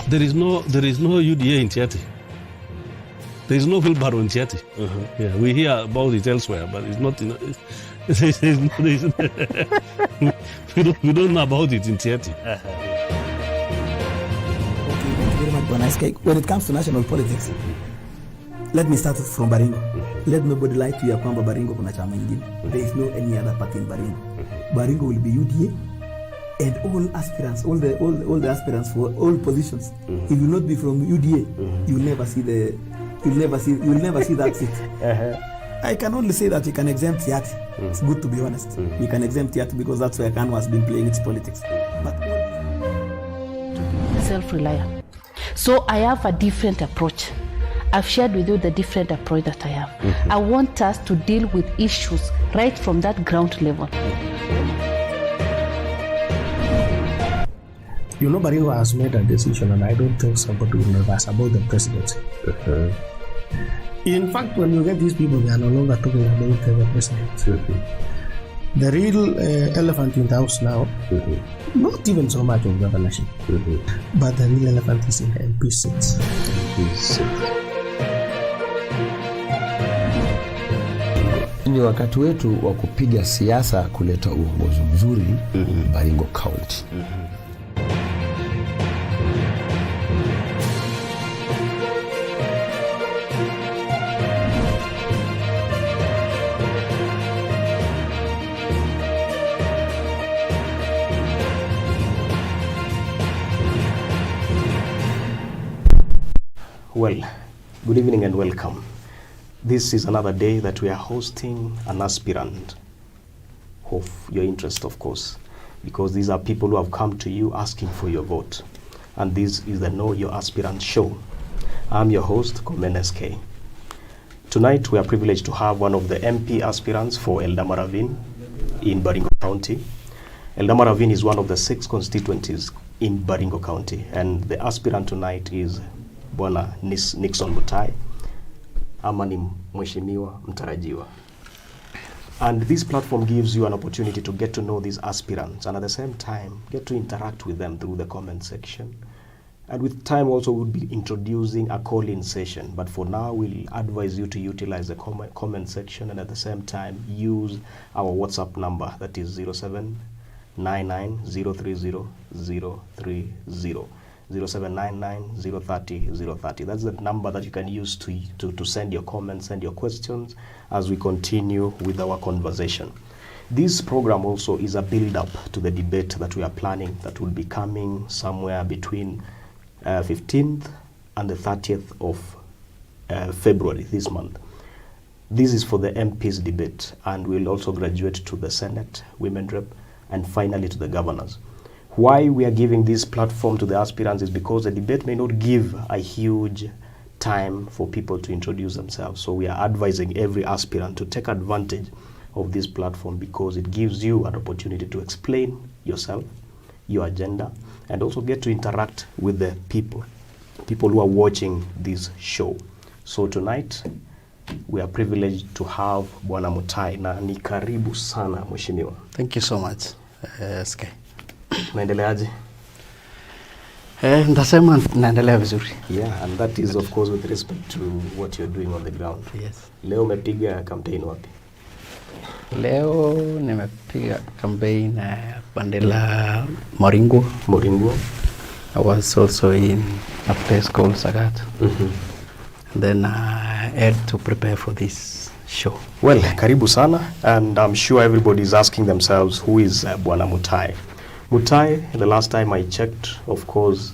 There is no UDA in Tiaty. There is no wheelbarrow in Tiaty. Yeah, we hear about it elsewhere, but it's not. We don't know about it in Tiaty. Okay, thank you very much. When it comes to national politics, let me start from Baringo. Let nobody lie to you kwamba Baringo kuna chama ingine. There is no any other party in Baringo. Baringo will be UDA, and all aspirants, all the aspirants for all positions. If you not be from UDA, you'll never see that seat. I can only say that you can exempt Tiaty. It's good to be honest. You can exempt Tiaty because that's where Kanu has been playing its politics. But self-reliant. So I have a different approach. I've shared with you the different approach that I have. I want us to deal with issues right from that ground level. You know, Baringo has made a decision, and I don't think somebody will reverse about the presidency. In fact, when you get these people, they are no longer talking about the president. The real elephant in the house now, not even so much of governorship, but the real elephant is in the MP seats. Ni wakati wetu wa kupiga siasa kuleta uongozi mzuri Baringo County. Well, good evening and welcome. This is another day that we are hosting an aspirant of your interest, of course, because these are people who have come to you asking for your vote. And this is the Know Your Aspirant show. I'm your host, Komen SK. Tonight, we are privileged to have one of the MP aspirants for Eldama Ravine in Baringo County. Eldama Ravine is one of the 6 constituencies in Baringo County, and the aspirant tonight is Bwana Nixon Mutai, ama ni mheshimiwa mtarajiwa. And this platform gives you an opportunity to get to know these aspirants and at the same time get to interact with them through the comment section. And with time also we'll be introducing a call-in session, but for now we'll advise you to utilize the comment section and at the same time use our WhatsApp number, that is 0799030030. 0799030030. That's the number that you can use to send your comments and your questions as we continue with our conversation. This program also is a build-up to the debate that we are planning that will be coming somewhere between 15th and the 30th of February this month. This is for the MP's debate, and we'll also graduate to the Senate, Women Rep, and finally to the governors. Why we are giving this platform to the aspirants is because the debate may not give a huge time for people to introduce themselves. So we are advising every aspirant to take advantage of this platform because it gives you an opportunity to explain yourself, your agenda, and also get to interact with the people who are watching this show. So tonight, we are privileged to have Bwana Mutai, na ni karibu sana mheshimiwa. Thank you so much, SK. Naendeleaje? Ndasema naendelea vizuri. Yeah, and that is of course with respect to what you're doing on the ground. Yes. Leo umepiga campaign wapi? Leo nimepiga campaign pande la Baringo. I was also in a place called Sagat. Then I had to prepare for this show. Well, karibu sana, and I'm sure everybody is asking themselves, who is Bwana Mutai? Mutai, the last time I checked, of course,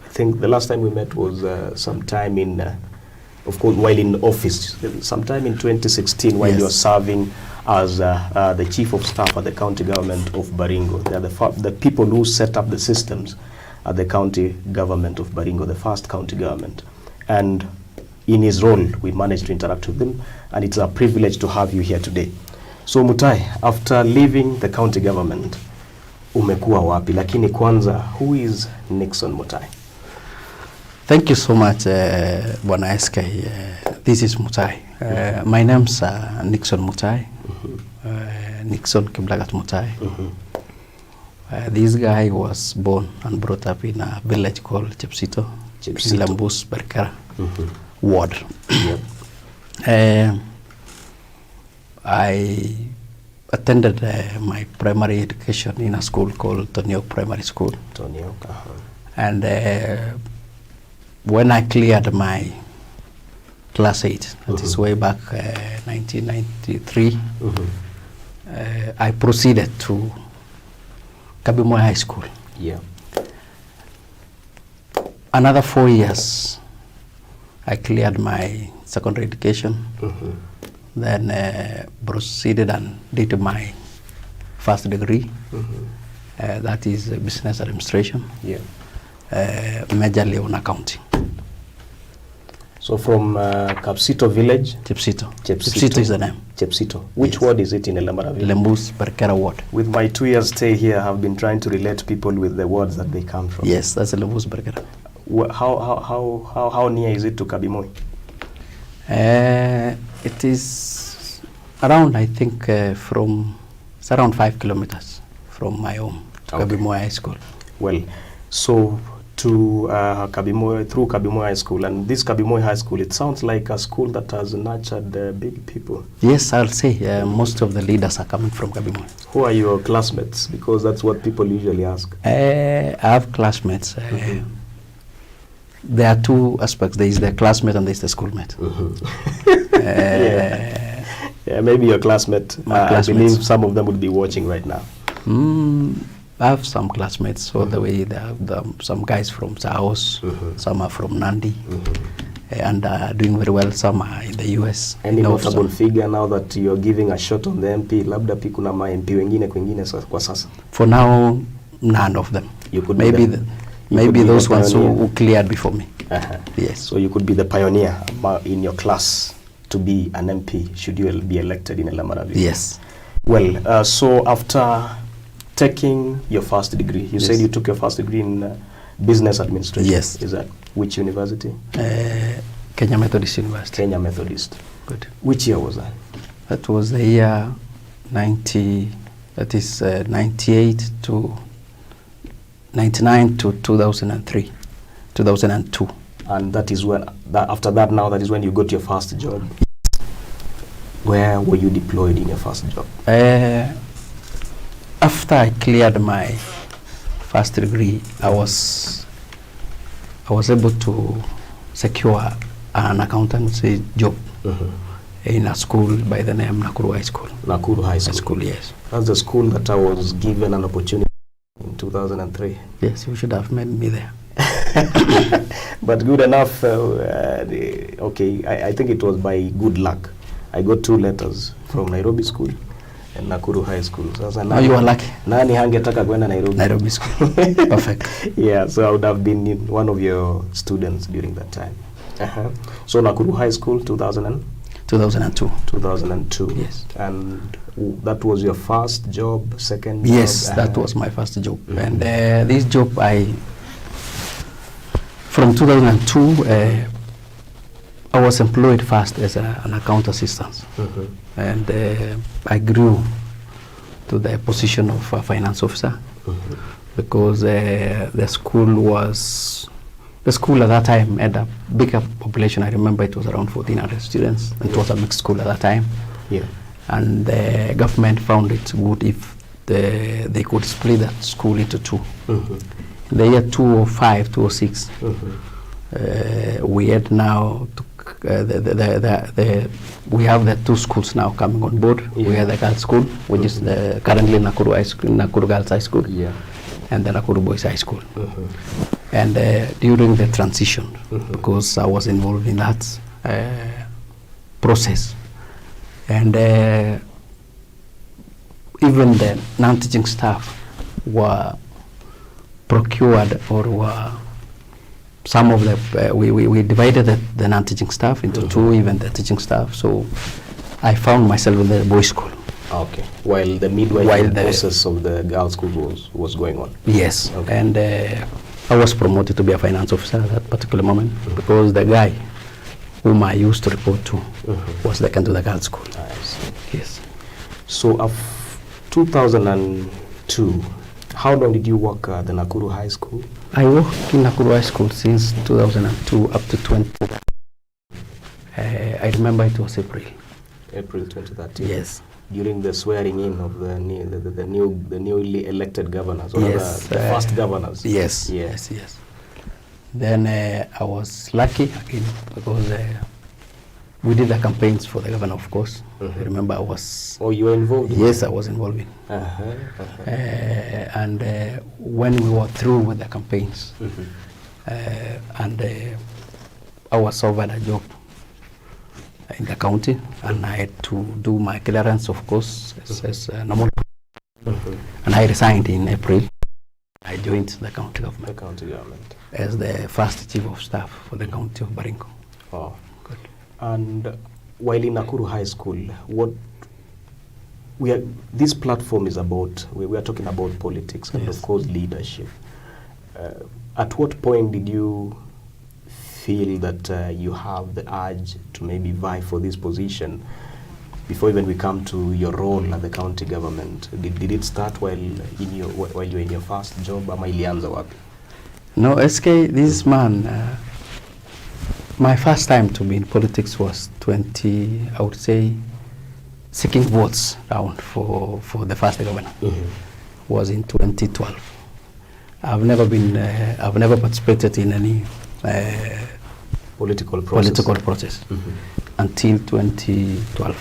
I think the last time we met was sometime in, of course, while in office, sometime in 2016 while you were serving as the chief of staff at the county government of Baringo. They are the people who set up the systems at the county government of Baringo, the first county government. And in his role, we managed to interact with him, and it's a privilege to have you here today. So Mutai, after leaving the county government, umekuwa wapi? Lakini kwanza, who is Nixon Mutai? Thank you so much, Bwana SK. This is Mutai. My name's Nixon Mutai. Nixon Kiblagat Mutai. This guy was born and brought up in a village called Chepsito. Lambus Berkera ward. Yep. I attended my primary education in a school called Toniok Primary School. Toniok, And when I cleared my class 8, that is way back 1993, I proceeded to Kabimoy High School. Yeah. Another 4 years, I cleared my secondary education, then proceeded and did my first degree, that is business administration, majorly on accounting. So from Kapsito village? Chepsito. Chepsito is the name. Chepsito. Which ward is it in Eldama Ravine? Lembus Berkera ward. With my 2 years stay here, I've been trying to relate people with the wards that they come from. Yes, that's Lembus Berkera. How near is it to Kabimoy? It is around, I think, it's around 5 kilometers from my home to Kabimoy High School. Well, so to Kabimoy, through Kabimoy High School, and this Kabimoy High School, it sounds like a school that has nurtured big people. Yes, I'll say most of the leaders are coming from Kabimoy. Who are your classmates? Because that's what people usually ask. I have classmates. There are two aspects. There is the classmate and there is the schoolmate. Yeah, maybe your classmate. I believe some of them would be watching right now. I have some classmates all the way. There are some guys from Statehouse, some are from Nandi, and doing very well. Some are in the US. Any notable figure now that you're giving a shot on the MP? Labda pi kuna ma MP wengine kwengine kwa sasa? For now, none of them. You could maybe those ones who cleared before me. Yes. So you could be the pioneer in your class to be an MP should you be elected in Eldama Ravine. Yes. Well, so after taking your first degree, you said you took your first degree in business administration. Yes. Is that which university? Kenya Methodist University. Kenya Methodist. Good. Which year was that? That was the year 98 to 99 to 2003, 2002. And that is when, after that now, that is when you got your first job. Where were you deployed in your first job? After I cleared my first degree, I was able to secure an accountancy job in a school by the name Nakuru High School. Nakuru High School. Yes. That's the school that I was given an opportunity in 2003. Yes, you should have met me there. But good enough. Okay, I think it was by good luck. I got 2 letters from Nairobi School and Nakuru High School. So you were lucky. Nani hangetaka kwenda Nairobi? Nairobi School. Perfect. Yeah, so I would have been one of your students during that time. So Nakuru High School, 2002. 2002. Yes. And that was your first job, second yes, job? That was my first job. And this job, from 2002, I was employed first as an account assistant. And I grew to the position of a finance officer because the school at that time had a bigger population. I remember it was around 1,400 students. It was a mixed school at that time. Yeah. And the government found it good if they could split that school into 2. In the year 2005, 2006, we had now we have the 2 schools now coming on board. We have the girls' school, which is currently Nakuru High School, Nakuru Girls High School, and the Nakuru Boys High School. And during the transition, because I was involved in that process, and even the non-teaching staff were procured, or were some of the we divided the non-teaching staff into 2, even the teaching staff. So I found myself in the boys' school. Okay. While the midwife process of the girls' school was going on. Yes. Okay. And I was promoted to be a finance officer at that particular moment because the guy whom I used to report to was taken to the girls' school. I see. Yes. So of 2002, How long did you work at the Nakuru High School? I worked in Nakuru High School since 2002 up to 20. I remember it was April. April 2013. Yes. During the swearing in of the newly elected governors, or Yes, the first governors. Yes. Yeah. Yes. Yes. Then I was lucky again because we did the campaigns for the governor, of course. I remember I was. Oh, you were involved? Yes, I was involved in. And when we were through with the campaigns, and I was offered a job in the county, and I had to do my clearance, of course, as normal. And I resigned in April. I joined the county government. The county government. As the first chief of staff for the county of Baringo. Oh, good. And while in Nakuru High School, this platform is about, we are talking about politics and of course leadership. At what point did you feel that you have the urge to maybe vie for this position before even we come to your role at the county government? Did it start while you were in your first job, ama ilianza wapi? No, SK, this man, my first time to be in politics was I would say, seeking votes down for the first governor. Was in 2012. I've never participated in any political process until 2012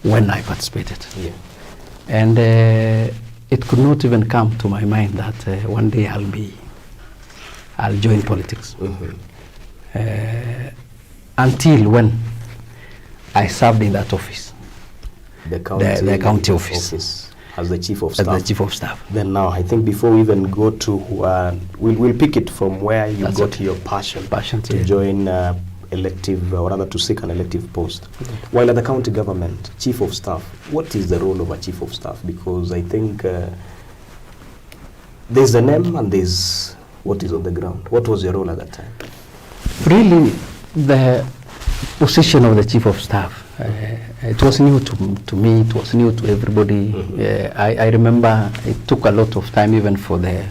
when I participated. Yeah. And it could not even come to my mind that one day I'll join politics. Until when I served in that office, the county office. As the chief of staff. As the chief of staff. Then now, I think before we even go to, we'll pick it from where you got your passion to join elective, or rather to seek an elective post. While at the county government, chief of staff, what is the role of a chief of staff? Because I think there's the name and there's what is on the ground. What was your role at that time? Really, the position of the chief of staff, it was new to me, it was new to everybody. I remember it took a lot of time even for the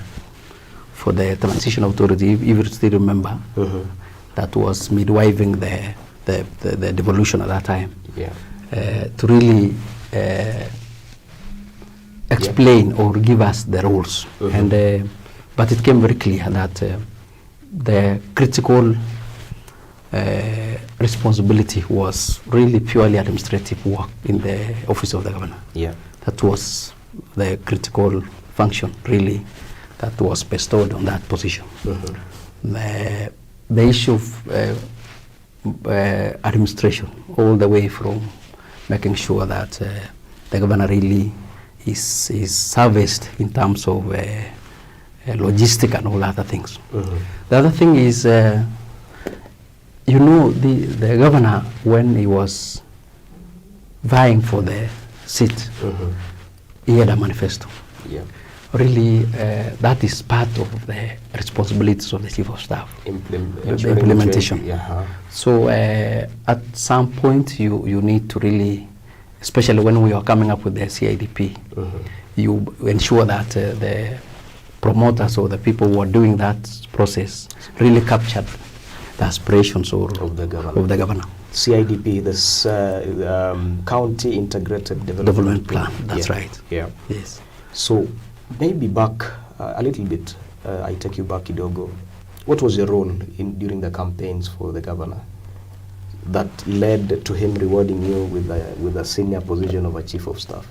transition authority, if you still remember, that was midwiving the devolution at that time, to really explain or give us the rules. And but it came very clear that the critical responsibility was really purely administrative work in the office of the governor. Yeah, that was the critical function really that was bestowed on that position. The issue of administration, all the way from making sure that the governor really is serviced in terms of logistic and all other things. The other thing is, you know, the governor, when he was vying for the seat, he had a manifesto. Yeah. Really, that is part of the responsibilities of the chief of staff. Implementation. So at some point, you need to really, especially when we are coming up with the CIDP, you ensure that the promoters or the people who are doing that process really captured the aspirations of the governor. CIDP, this County Integrated Development Plan. That's right. Yeah. Yes. So maybe back a little bit, I take you back kidogo. What was your role during the campaigns for the governor that led to him rewarding you with a senior position of a chief of staff?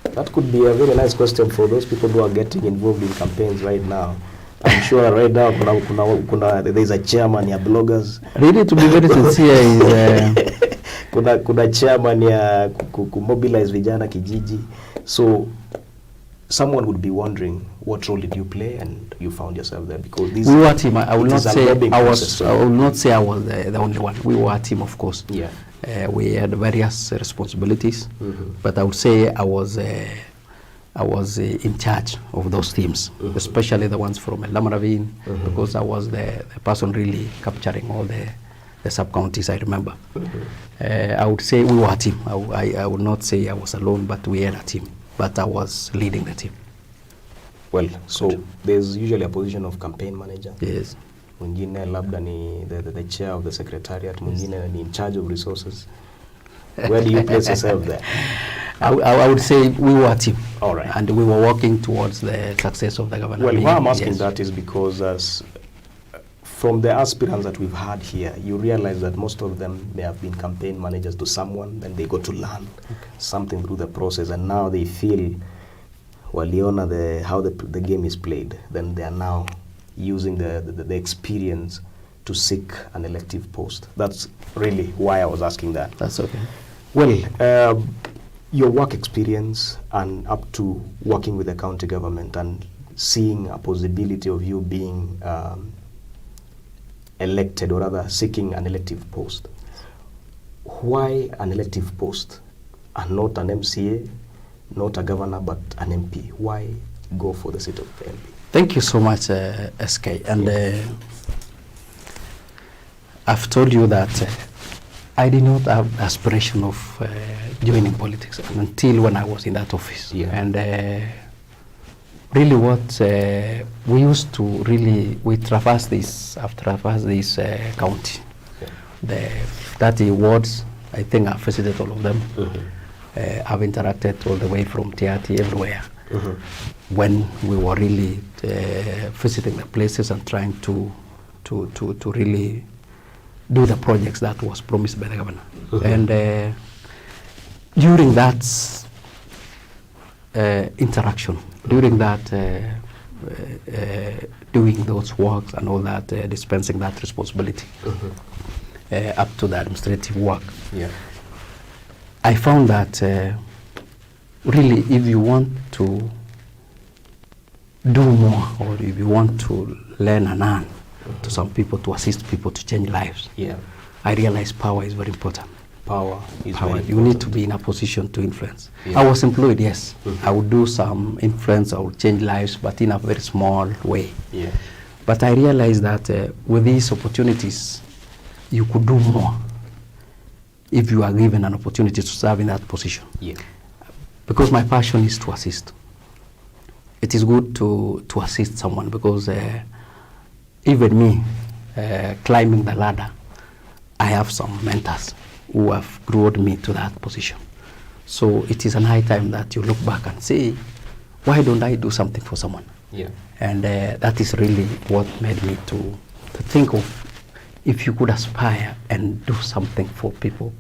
That could be a very nice question for those people who are getting involved in campaigns right now. I'm sure right now there's a chairman ya bloggers. Really, to be very sincere, is kuna chairman ya mobilize vijana kijiji. So someone would be wondering, what role did you play, and you found yourself there? Because this, we were a team. I will not say I was. I will not say I was the only one. We were a team, of course. Yeah. We had various responsibilities, but I would say I was in charge of those teams, especially the ones from Eldama Ravine, because I was the person really capturing all the sub-counties, I remember. I would say we were a team. I would not say I was alone, but we had a team. But I was leading the team. Well, so there's usually a position of campaign manager. Yes. Mwingine labda ni the chair of the secretariat, mwingine ni in charge of resources. Where do you place yourself there? I would say we were a team. All right. And we were working towards the success of the government. Well, why I'm asking that is because from the aspirants that we've had here, you realize that most of them may have been campaign managers to someone, then they got to learn something through the process, and now they feel waliona how the game is played, then they are now using the experience to seek an elective post. That's really why I was asking that. That's okay. Well, your work experience and up to working with the county government and seeing a possibility of you being elected, or rather seeking an elective post. Why an elective post and not an MCA, not a governor, but an MP? Why go for the seat of the MP? Thank you so much, SK. And I've told you that I did not have aspiration of joining politics until when I was in that office. Yeah. And really what we used to we traverse this, I've traversed this county. Yeah. The 30 wards, I think I've visited all of them. I've interacted all the way from Tiati everywhere. When we were really visiting the places and trying to really do the projects that was promised by the governor. And during that interaction, during that doing those works and all that, dispensing that responsibility up to the administrative work, I found that really if you want to do more, or if you want to learn and earn to some people, to assist people to change lives, I realize power is very important. Power is Power. very You important. need to be in a position to influence. I was employed, yes. I would do some influence, I would change lives, but in a very small way. But I realized that with these opportunities, you could do more if you are given an opportunity to serve in that position. Because my passion is to assist. It is good to assist someone, because even me, climbing the ladder, I have some mentors who have grown me to that position. So it is a high time that you look back and say, why don't I do something for someone? And that is really what made me to think of, if you could aspire and do something for people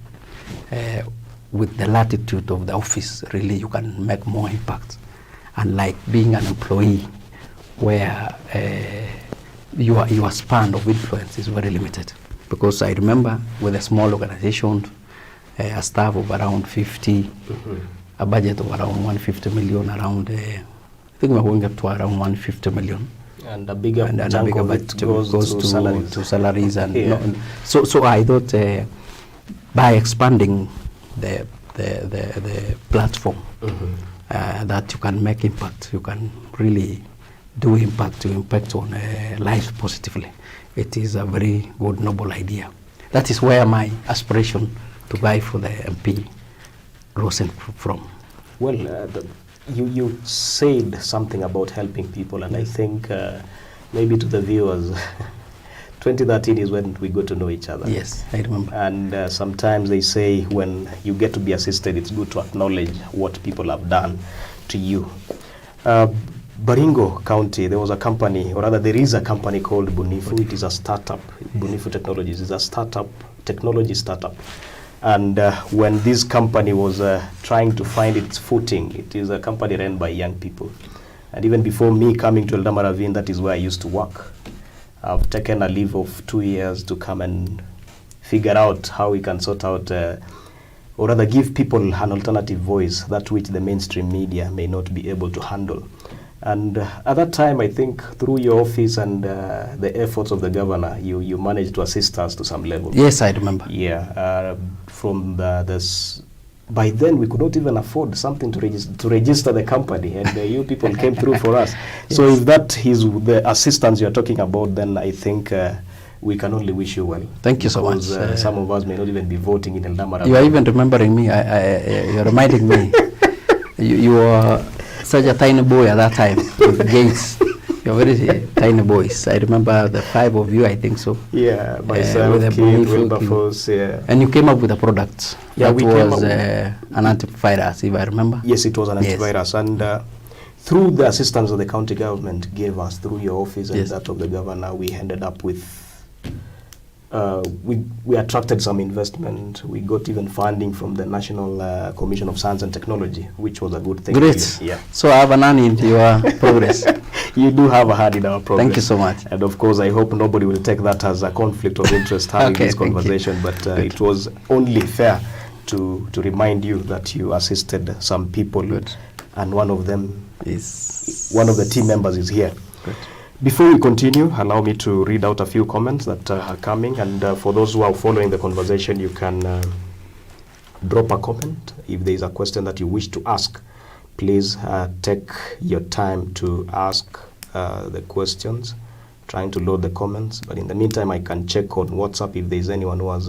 with the latitude of the office, really you can make more impact. And like being an employee, where your span of influence is very limited. Because I remember with a small organization, a staff of around 50, a budget of around 150 million, around, I think we're going up to around 150 million. And a bigger chunk of it goes to salaries. And so I thought by expanding the platform, that you can make impact, you can really do impact on lives positively. It is a very good, noble idea. That is where my aspiration to vie for the MP rose from. Well, you said something about helping people, and I think maybe to the viewers, 2013 is when we got to know each other. Yes, I remember. And sometimes they say when you get to be assisted, it's good to acknowledge what people have done to you. Baringo County, there was a company, or rather there is a company called Bunifu. It is a startup. Bunifu Technologies is a technology startup. And when this company was trying to find its footing, it is a company run by young people. And even before me coming to Eldama Ravine, that is where I used to work. I've taken a leave of 2 years to come and figure out how we can sort out, or rather give people an alternative voice, that which the mainstream media may not be able to handle. And at that time, I think through your office and the efforts of the governor, you managed to assist us to some level. Yes, I remember. From by then we could not even afford something to register the company, and you people came through for us. Yes. So if that is the assistance you're talking about, then I think we can only wish you well. Thank you so much. Some of us may not even be voting in Eldama Ravine. You are even remembering me. You're reminding me. You are such a tiny boy at that time with Gates. You're very tiny boys. I remember the 5 of you, I think so. Yeah, myself, with a Kid, Wilberforce, yeah. And you came up with a product. Yeah, that we came was up an antivirus, if I remember. Yes, it was an antivirus. And through the assistance of the county government gave us, through your office and that of the governor, we ended up with, we attracted some investment. We got even funding from the National Commission of Science and Technology, which was a good thing. Great. Yeah. So I have an hand in your progress. You do have a hand in our progress. Thank you so much. And of course, I hope nobody will take that as a conflict of interest having this conversation, but it was only fair to remind you that you assisted some people. Good. And one of them is, one of the team members is here. Good. Before we continue, allow me to read out a few comments that are coming. And for those who are following the conversation, you can drop a comment. If there is a question that you wish to ask, please take your time to ask the questions, trying to load the comments. But in the meantime, I can check on WhatsApp if there is anyone who has,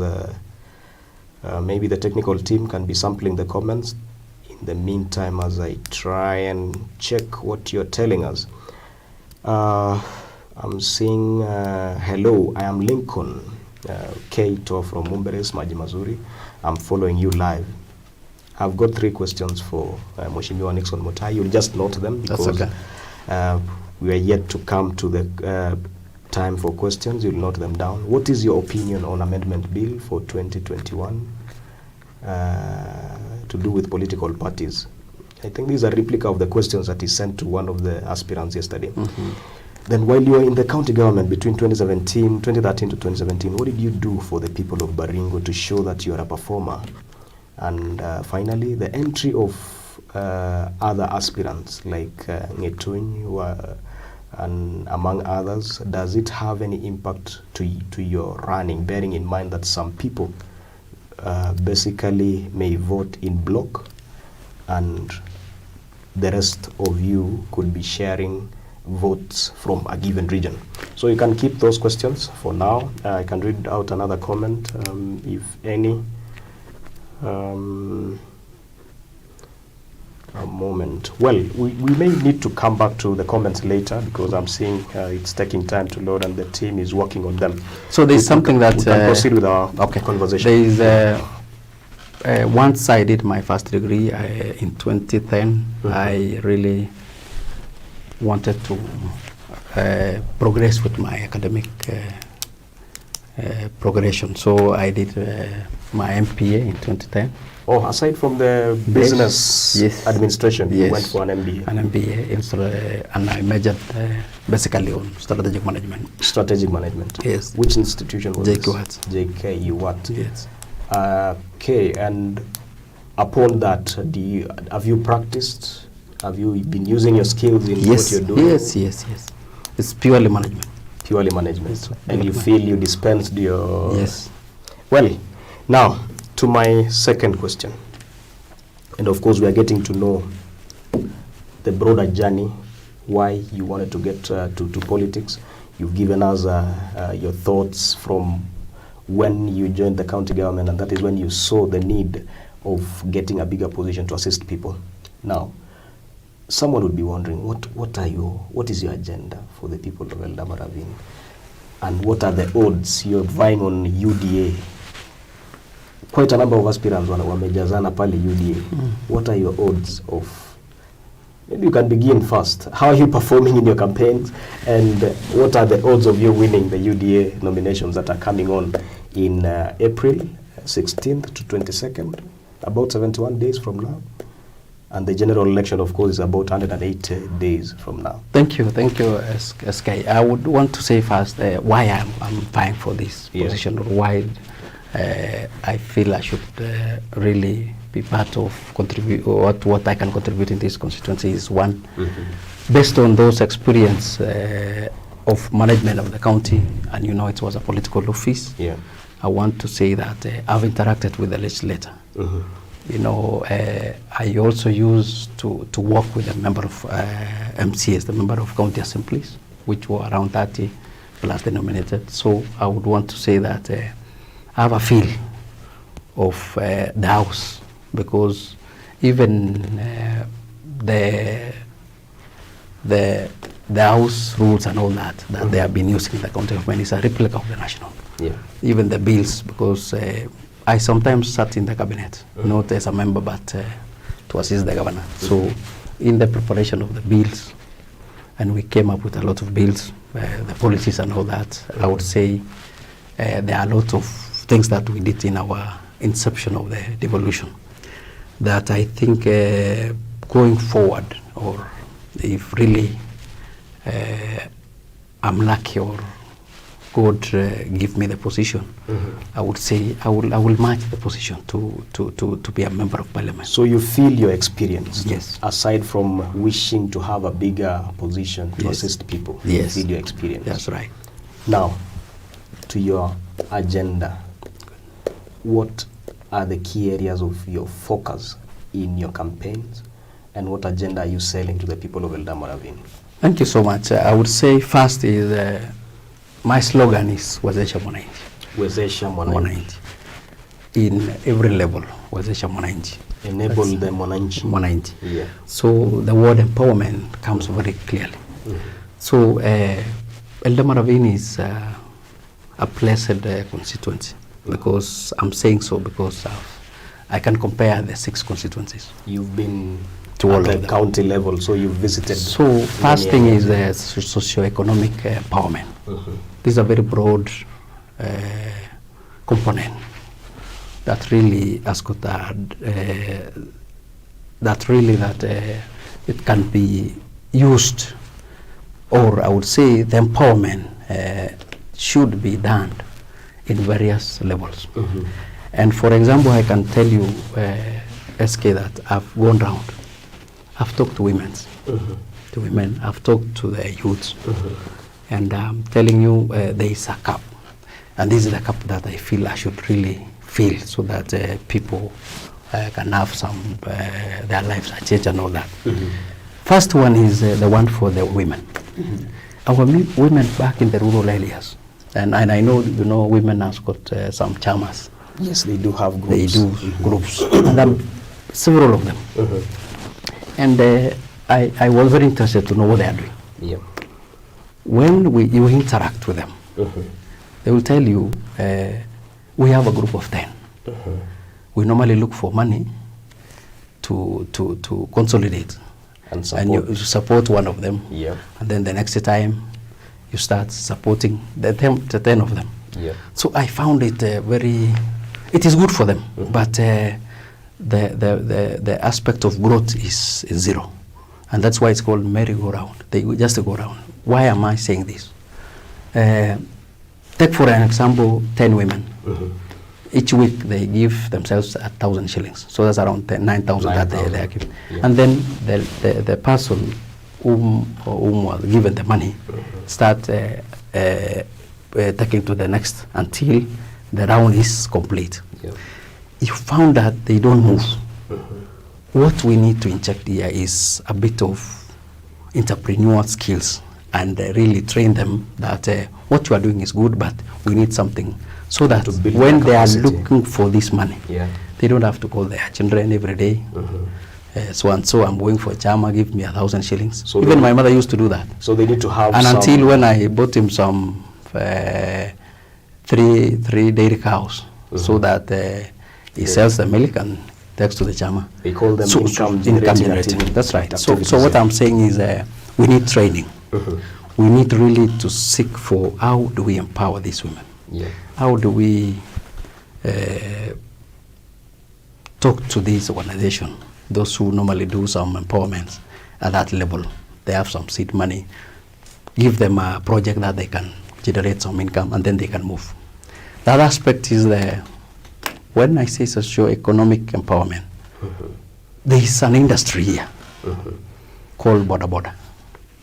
maybe the technical team can be sampling the comments. In the meantime, as I try and check what you're telling us. I'm seeing, hello, I am Lincoln, Kaito from Mumberes, Maji Mazuri. I'm following you live. I've got 3 questions for Mheshimiwa Nixon Mutai. You'll just note them because we are yet to come to the time for questions. You'll note them down. What is your opinion on Amendment Bill for 2021 to do with political parties? I think these are a replica of the questions that he sent to one of the aspirants yesterday. Then while you were in the county government between 2013 to 2017, what did you do for the people of Baringo to show that you are a performer? And finally, the entry of other aspirants like Ngetuny and among others, does it have any impact to your running, bearing in mind that some people basically may vote in block and the rest of you could be sharing votes from a given region? So you can keep those questions for now. I can read out another comment, if any. A moment. Well, we may need to come back to the comments later because I'm seeing it's taking time to load and the team is working on them. So there's something that... we can proceed with our conversation. There is once I did my first degree in 2010, I really wanted to progress with my academic progression. So I did my MPA in 2010. Oh, aside from the business administration, you went for an MBA? An MBA, and I majored basically on strategic management. Strategic management? Yes. Which institution was JK this? JK what? Yes. Okay, and upon that, have you practiced? Have you been using your skills in what you're doing? Yes. It's purely management. Purely management. And you feel you dispensed your... Yes. Well, now, to my second question. And of course, we are getting to know the broader journey, why you wanted to get to politics. You've given us your thoughts from when you joined the county government, and that is when you saw the need of getting a bigger position to assist people. Now, someone would be wondering, what is your agenda for the people of Eldama Ravine? And what are the odds you're vying on UDA? Quite a number of aspirants wamejazana pale UDA. What are your odds of, maybe you can begin first. How are you performing in your campaigns? And what are the odds of you winning the UDA nominations that are coming on in April 16th to 22nd, about 71 days from now? And the general election, of course, is about 108 days from now. Thank you, SK. I would want to say first why I'm vying for this position, or why I feel I should really be part of what I can contribute in this constituency is one, based on those experience of management of the county, and you know it was a political office. I want to say that I've interacted with the legislator. You know, I also used to work with a member of MCAs, the member of county assemblies, which were around 30 plus the nominated. So I would want to say that I have a feel of the house, because even the the house rules and all that they have been using in the county government is a replica of the national. Yeah. Even the bills, because I sometimes sat in the cabinet, not as a member, but to assist the governor. So in the preparation of the bills, and we came up with a lot of bills, the policies and all that, I would say there are a lot of things that we did in our inception of the devolution that I think going forward, or if really I'm lucky or God give me the position, I would say I will match the position to be a member of parliament. So you feel you're experienced? Yes. Aside from wishing to have a bigger position to assist people, yes, you feel you're experienced? That's right. Now, to your agenda, what are the key areas of your focus in your campaigns, and what agenda are you selling to the people of Eldama Ravine? Thank you so much. I would say first is my slogan is Wezesha Mwananchi. Wezesha Mwananchi. In every level, Wezesha Mwananchi. Enable the Mwananchi. Mwananchi. Yeah. So the word empowerment comes very clearly. So Eldama Ravine is a blessed constituency, because I'm saying so because I can compare the 6 constituencies. You've been to all at of the them. county level, so you've visited. So first thing is the socio-economic empowerment. This is a very broad component that really has got it can be used, or I would say the empowerment should be done in various levels. And for example, I can tell you, SK, that I've gone round. I've talked to women, I've talked to the youths, and I'm telling you there is a cap. And this is the cap that I feel I should really fill, so that people can have some, their lives are changed and all that. First one is the one for the women. Our women back in the rural areas, and I know, you know, women have got some chamas. Yes, they do have groups. They do groups, and several of them. And I was very interested to know what they are doing. Yeah. When you interact with them, they will tell you, we have a group of 10. We normally look for money to consolidate. And you support one of them. Yeah. And then the next time, you start supporting the 10 of them. Yeah. So I found it it is good for them, but the aspect of growth is zero. And that's why it's called merry-go-round. They just go around. Why am I saying this? Take for an example, 10 women. Each week they give themselves 1,000 shillings. So that's around 9,000 that they are giving. Yeah. And then the person whom was given the money start taking to the next until the round is complete. Yeah. You found that they don't move. What we need to inject here is a bit of entrepreneurial skills, and really train them that what you are doing is good, but we need something, so that when they are looking for this money, they don't have to call their children every day. So and so, I'm going for chama, give me 1,000 shillings. So even my mother used to do that. So they need to have. And until when I bought him some 3 dairy cows, so that he sells the milk and takes to the chama. They call them income generating. That's right. So what I'm saying is we need training. We need really to seek for how do we empower these women. Yeah. How do we talk to this organization, those who normally do some empowerment at that level. They have some seed money. Give them a project that they can generate some income, and then they can move. The other aspect is when I say socio-economic empowerment, there is an industry here called Boda Boda.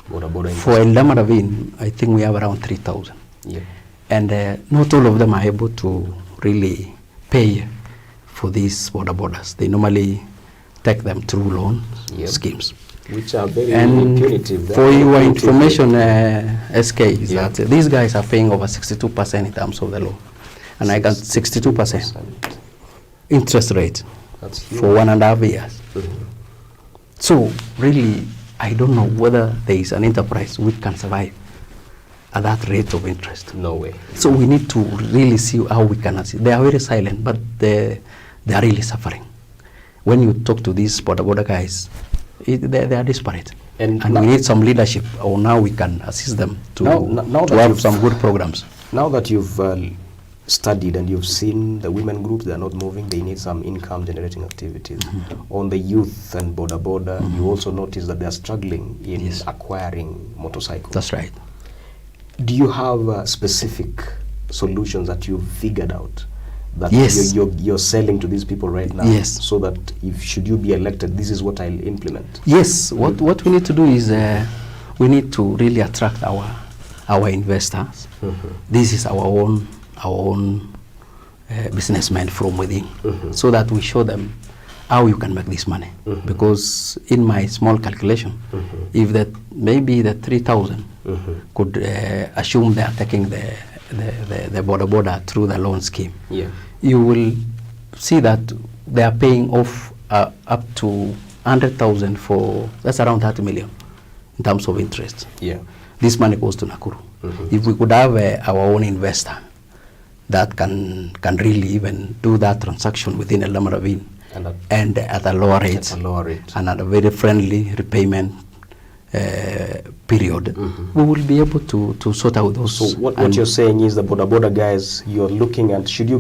For Eldama Ravine, I think we have around 3,000. Yeah. And not all of them are able to really pay for these Boda Bodas. They normally take them through loan schemes. Which are very punitive. For your information, SK, is that these guys are paying over 62% in terms of the loan. And I got 62% interest rate for 1.5 years. So really, I don't know whether there is an enterprise which can survive at that rate of interest. No way. So we need to really see how we can assist. They are very silent, but they are really suffering. When you talk to these border guys, they are desperate. And we need some leadership, or now we can assist them to have some good programs. Now that you've studied and you've seen the women groups, they're not moving, they need some income generating activities. On the youth and border, you also notice that they're struggling in acquiring motorcycles. That's right. Do you have specific solutions that you've figured out that you're selling to these people right now? Yes. So that if should you be elected, this is what I'll implement. Yes. What we need to do is we need to really attract our investors. This is our own businessmen from within, so that we show them how you can make this money. Because in my small calculation, if that maybe the 3,000 could assume they are taking the border through the loan scheme, you will see that they are paying off up to 100,000 for, that's around 30 million in terms of interest. This money goes to Nakuru. If we could have our own investor that can really even do that transaction within Eldama Ravine and at a lower rate, and at a very friendly repayment period, we will be able to sort out those. So what you're saying is the border guys, you're looking at, should you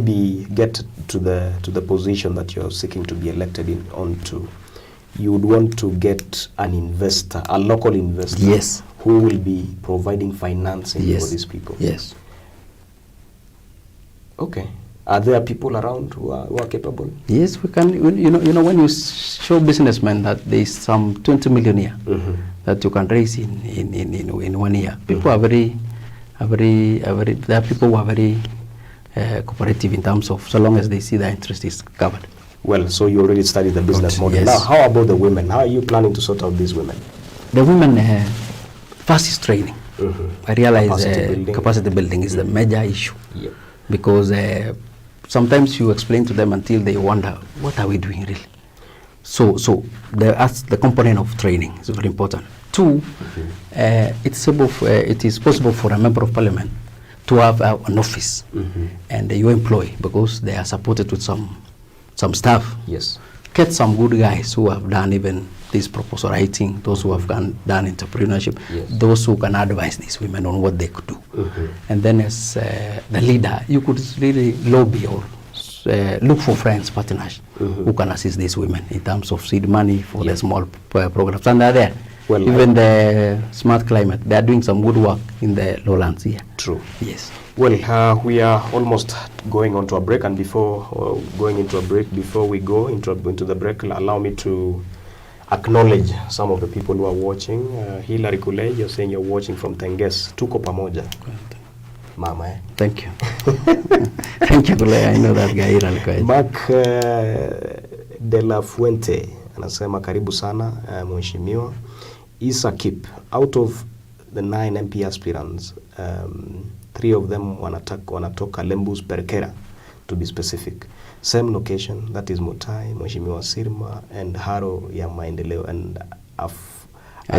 get to the position that you're seeking to be elected onto, you would want to get an investor, a local investor, who will be providing financing for these people. Okay. Are there people around who are capable? Yes, we can. You know, when you show businessmen that there is some 20 million here that you can raise in 1 year, people are very. There are people who are very cooperative in terms of, so long as they see their interest is covered. Well, so you already studied the business model. Now, how about the women? How are you planning to sort out these women? The women, first is training. I realize capacity building is the major issue. Because sometimes you explain to them until they wonder, what are we doing really? So the component of training is very important. Two, it is possible for a member of parliament to have an office and you employ, because they are supported with some staff. Get some good guys who have done even this proposal writing, those who have done entrepreneurship, those who can advise these women on what they could do. And then as the leader, you could really lobby or look for friends, partners, who can assist these women in terms of seed money for the small programs. And they're there. Well, even the smart climate, they are doing some good work in the lowlands here. True. Yes. Well, we are almost going on to a break, and before we go into the break, allow me to acknowledge some of the people who are watching. Hilary Kule, you're saying you're watching from Tenges. Tuko pamoja. Mama, eh? Thank you. Thank you, Kule. I know that guy. Mark de la Fuente anasema karibu sana mheshimiwa. Isa Kip, out of the 9 MP aspirants, 3 of them wanatoka Lembus Perkera, to be specific. Same location, that is Mutai, Mheshimiwa Sirma, and Haro ya Maendeleo. And I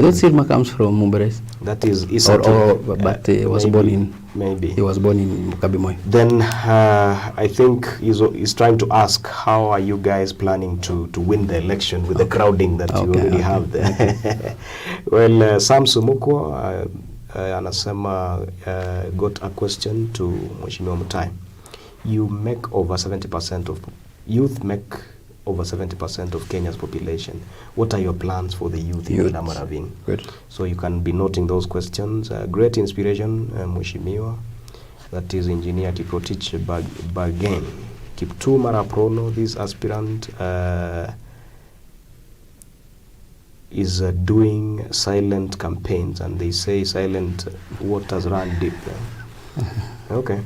thought Sirma comes from Mumberes. That is Isa. But he was born in. Maybe. He was born in Mukabimoy. Then I think he's trying to ask, how are you guys planning to win the election with the crowding that you already have there? Well, Sam Sumukwa anasema got a question to Mheshimiwa Mutai. Youth make over 70% of Kenya's population. What are your plans for the youth in Eldama Ravine? Good. So you can be noting those questions. Great inspiration, Mheshimiwa. That is Engineer Kiprotich Bagen. Kiptuma Raprono, this aspirant is doing silent campaigns, and they say silent waters run deep. Okay.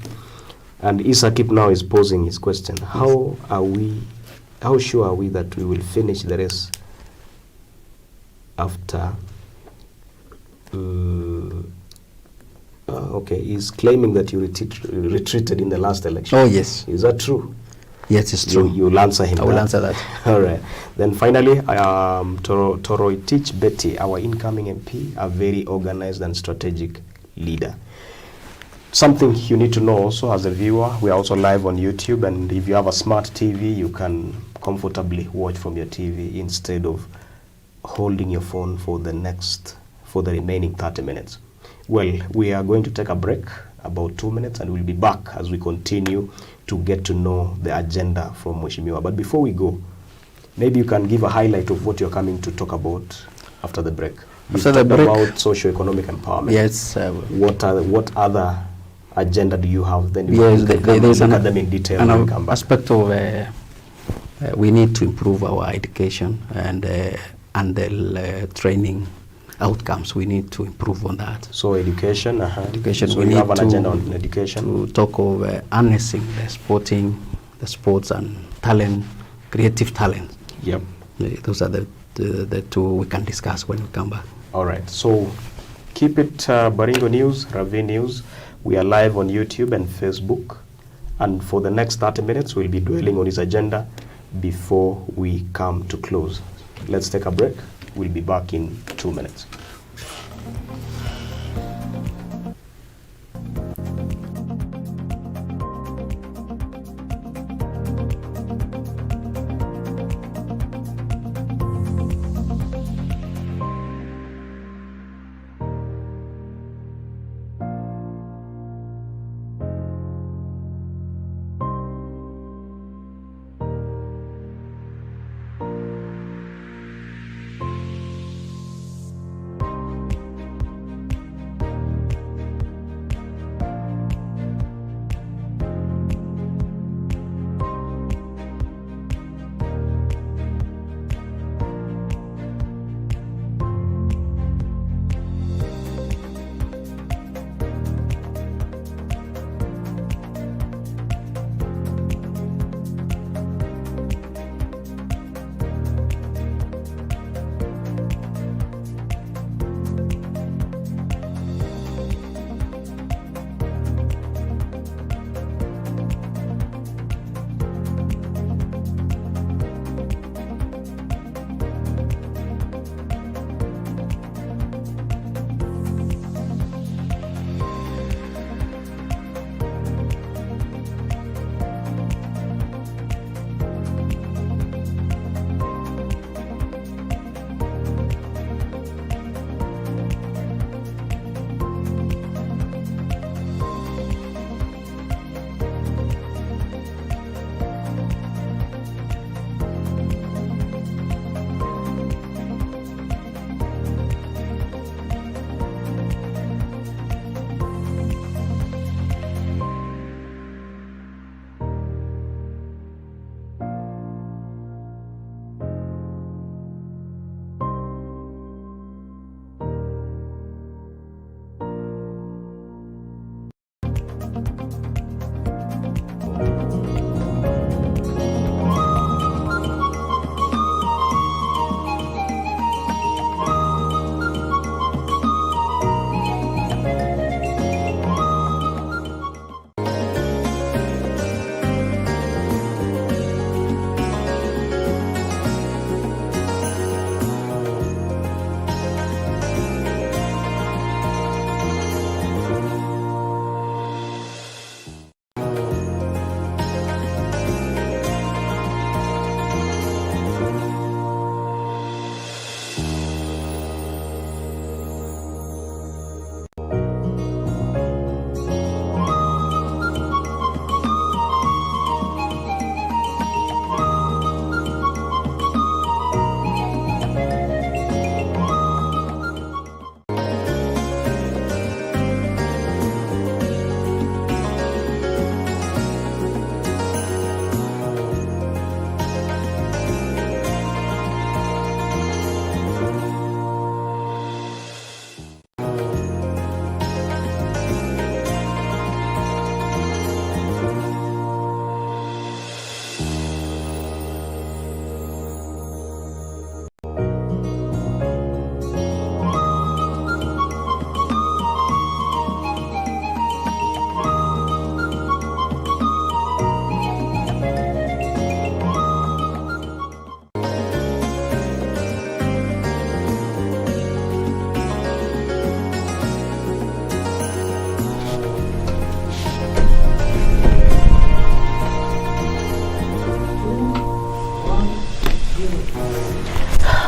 And Isakip now is posing his question. How sure are we that we will finish the race after? Okay, he's claiming that you retreated in the last election. Oh, yes. Is that true? Yes, it's true. You'll answer him. I will that. answer that. All right. Then finally, Toroitich Betty, our incoming MP, a very organized and strategic leader. Something you need to know also as a viewer, we are also live on YouTube, and if you have a smart TV, you can comfortably watch from your TV instead of holding your phone for the remaining 30 minutes. Well, we are going to take a break, about 2 minutes, and we'll be back as we continue to get to know the agenda from Mheshimiwa. But before we go, maybe you can give a highlight of what you're coming to talk about after the break. After the break, about socio-economic empowerment. Yes. What other agenda do you have? Then yes, there's look at them in detail an and come back. aspect of we need to improve our education and the training outcomes. We need to improve on that. So education, education. So we you need have an to, agenda on education. To talk of harnessing the sports and talent, creative talent. Yep. Those are the two we can discuss when we come back. All right. So keep it Baringo News, Ravine News. We are live on YouTube and Facebook. And for the next 30 minutes, we'll be dwelling on his agenda before we come to close. Let's take a break. We'll be back in 2 minutes.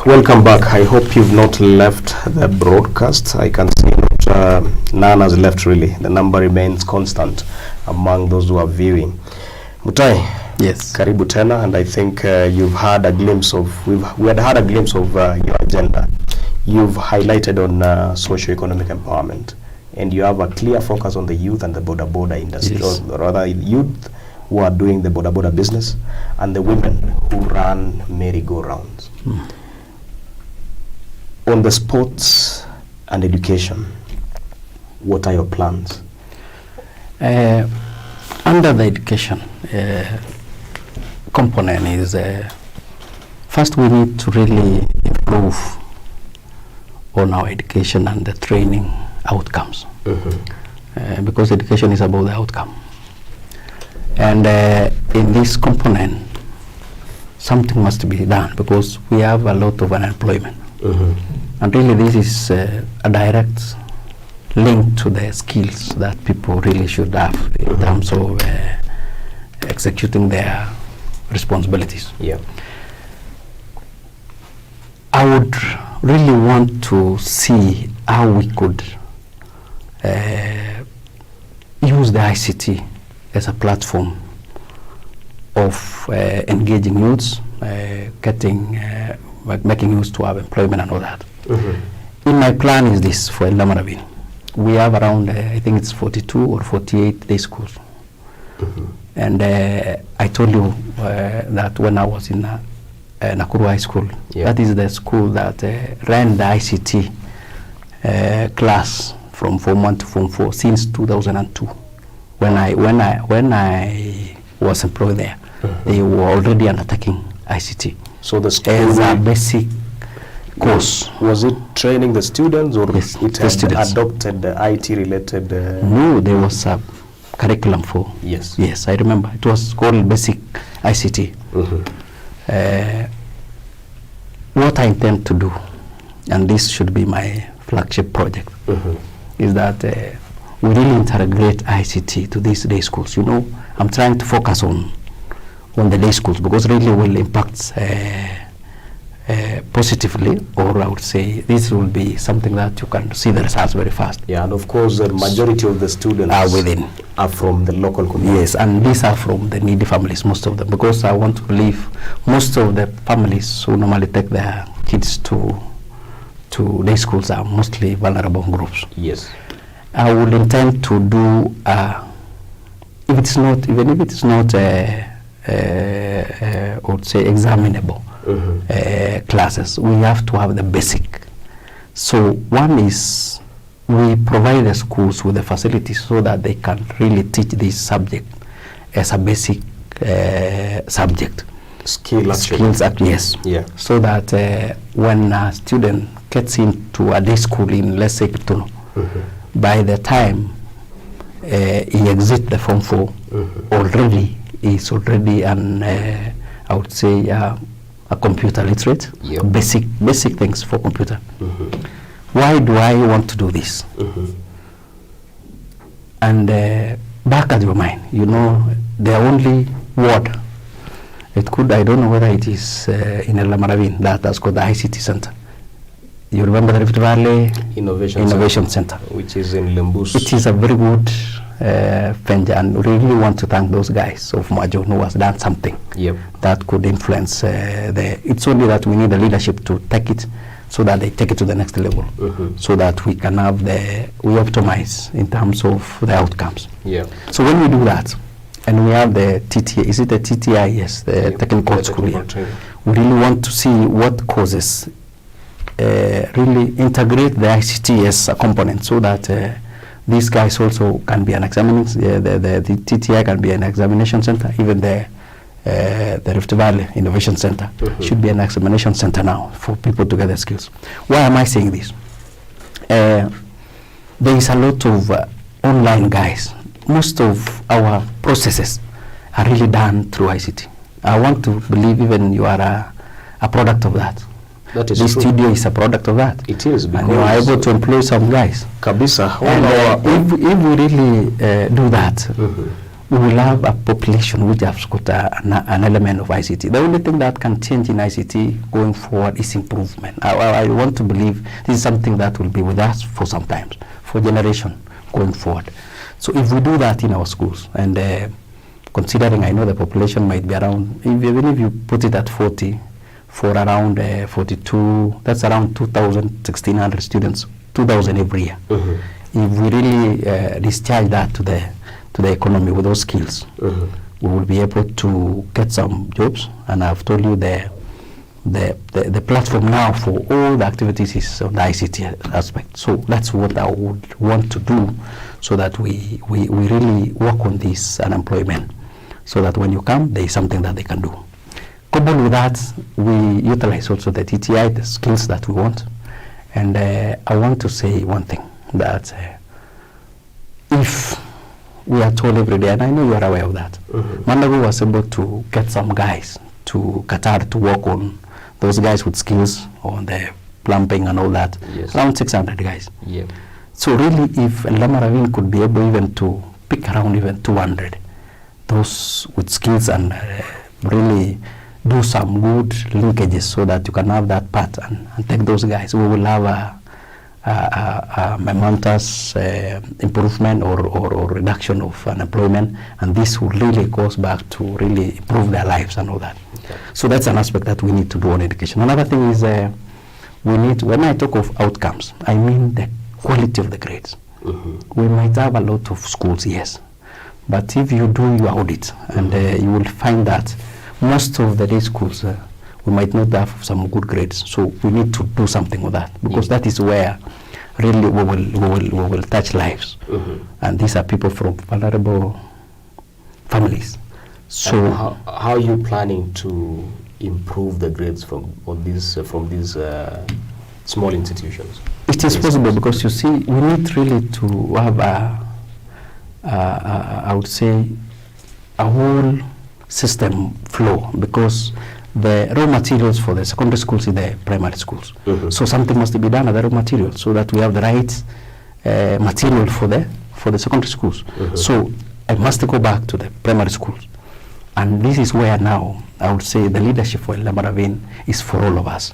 Welcome back. I hope you've not left the broadcast. I can see none has left really. The number remains constant among those who are viewing. Mutai, Yes. karibu tena, and I think you've had a glimpse of, we had had a glimpse of your agenda. You've highlighted on socio-economic empowerment, and you have a clear focus on the youth and the border industry, Yes. or rather youth who are doing the border business and the women who run merry-go-rounds. On the sports and education, what are your plans? Under the education component is, first we need to really improve on our education and the training outcomes. Because education is about the outcome. And in this component, something must be done because we have a lot of unemployment. And really this is a direct link to the skills that people really should have in terms of executing their responsibilities. Yeah. I would really want to see how we could use the ICT as a platform of engaging youths, making use to have employment and all that. In my plan is this for Eldama Ravine. We have around, I think it's 42 or 48 day schools. And I told you that when I was in Nakuru High School, that is the school that ran the ICT class from Form 1 to Form 4 since 2002. When I was employed there, they were already undertaking ICT. So the school as a basic course. Was it training the students, or Yes, it the had students. adopted the IT related? No, there was a curriculum for. Yes. Yes, I remember. It was called basic ICT. What I intend to do, and this should be my flagship project, is that we really integrate ICT to these day schools. You know, I'm trying to focus on the day schools because really will impact positively, or I would say this will be something that you can see the results very fast. Yeah, and of course the majority of the students are from the local community. Yes, and these are from the needy families, most of them, because I want to believe most of the families who normally take their kids to day schools are mostly vulnerable groups. Yes. I would intend to do, even if it's not I would say examinable classes, we have to have the basic. So one is we provide the schools with the facilities so that they can really teach this subject as a basic subject. Skills, yes. Yeah. So that when a student gets into a day school in, let's say, Kituno, by the time he exits the Form 4, already is already an, I would say, a computer literate, basic things for computer. Why do I want to do this? And back at your mind, you know, the only word, it could, I don't know whether it is in Eldama Ravine, that has got the ICT center. You remember the Rift Valley Innovation Center, which is in Lembus. It is a very good venture, and we really want to thank those guys of Majo who has done something that could influence it's only that we need the leadership to take it so that they take it to the next level, so that we can have we optimize in terms of the outcomes. So when we do that, and we have the TTA, is it the TTI? Yes, the technical school here. We really want to see what causes really integrate the ICT as a component, so that these guys also can be an examination, the TTI can be an examination center, even the Rift Valley Innovation Center should be an examination center now for people to get their skills. Why am I saying this? There is a lot of online guys. Most of our processes are really done through ICT. I want to believe even you are a product of that. That is this true. studio is a product of that. It is, because and you are able to employ some guys. Kabisa. And if we really do that, we will have a population which has got an element of ICT. The only thing that can change in ICT going forward is improvement. I want to believe this is something that will be with us for some time, for generation going forward. So if we do that in our schools, and considering I know the population might be around, even if you put it at 40, for around 42, that's around 2,000, 1,600 students, 2,000 every year. If we really discharge that to the economy with those skills, we will be able to get some jobs. And I've told you the platform now for all the activities is on the ICT aspect. So that's what I would want to do, so that we really work on this unemployment, so that when you come, there is something that they can do. Coupled with that, we utilize also the TTI, the skills that we want. And I want to say one thing, that if we are told every day, and I know you are aware of that, Mandago was able to get some guys to Qatar to work on those guys with skills on the plumbing and all that, around 600 guys. So really, if Eldama Ravine could be able even to pick around even 200, those with skills, and really do some good linkages, so that you can have that part and take those guys, we will have a momentous improvement or reduction of unemployment, and this will really goes back to really improve their lives and all that. So that's an aspect that we need to do on education. Another thing is we need, when I talk of outcomes, I mean the quality of the grades. We might have a lot of schools, yes, but if you do your audit, and you will find that most of the day schools, we might not have some good grades. So we need to do something with that, because that is where really we will touch lives. And these are people from vulnerable families. So how are you planning to improve the grades from these small institutions? It is possible, because you see, we need really to have I would say, a whole system flow, because the raw materials for the secondary schools in the primary schools. So something must be done at the raw material, so that we have the right material for the secondary schools. So I must go back to the primary schools, and this is where now I would say the leadership for Eldama Ravine is for all of us.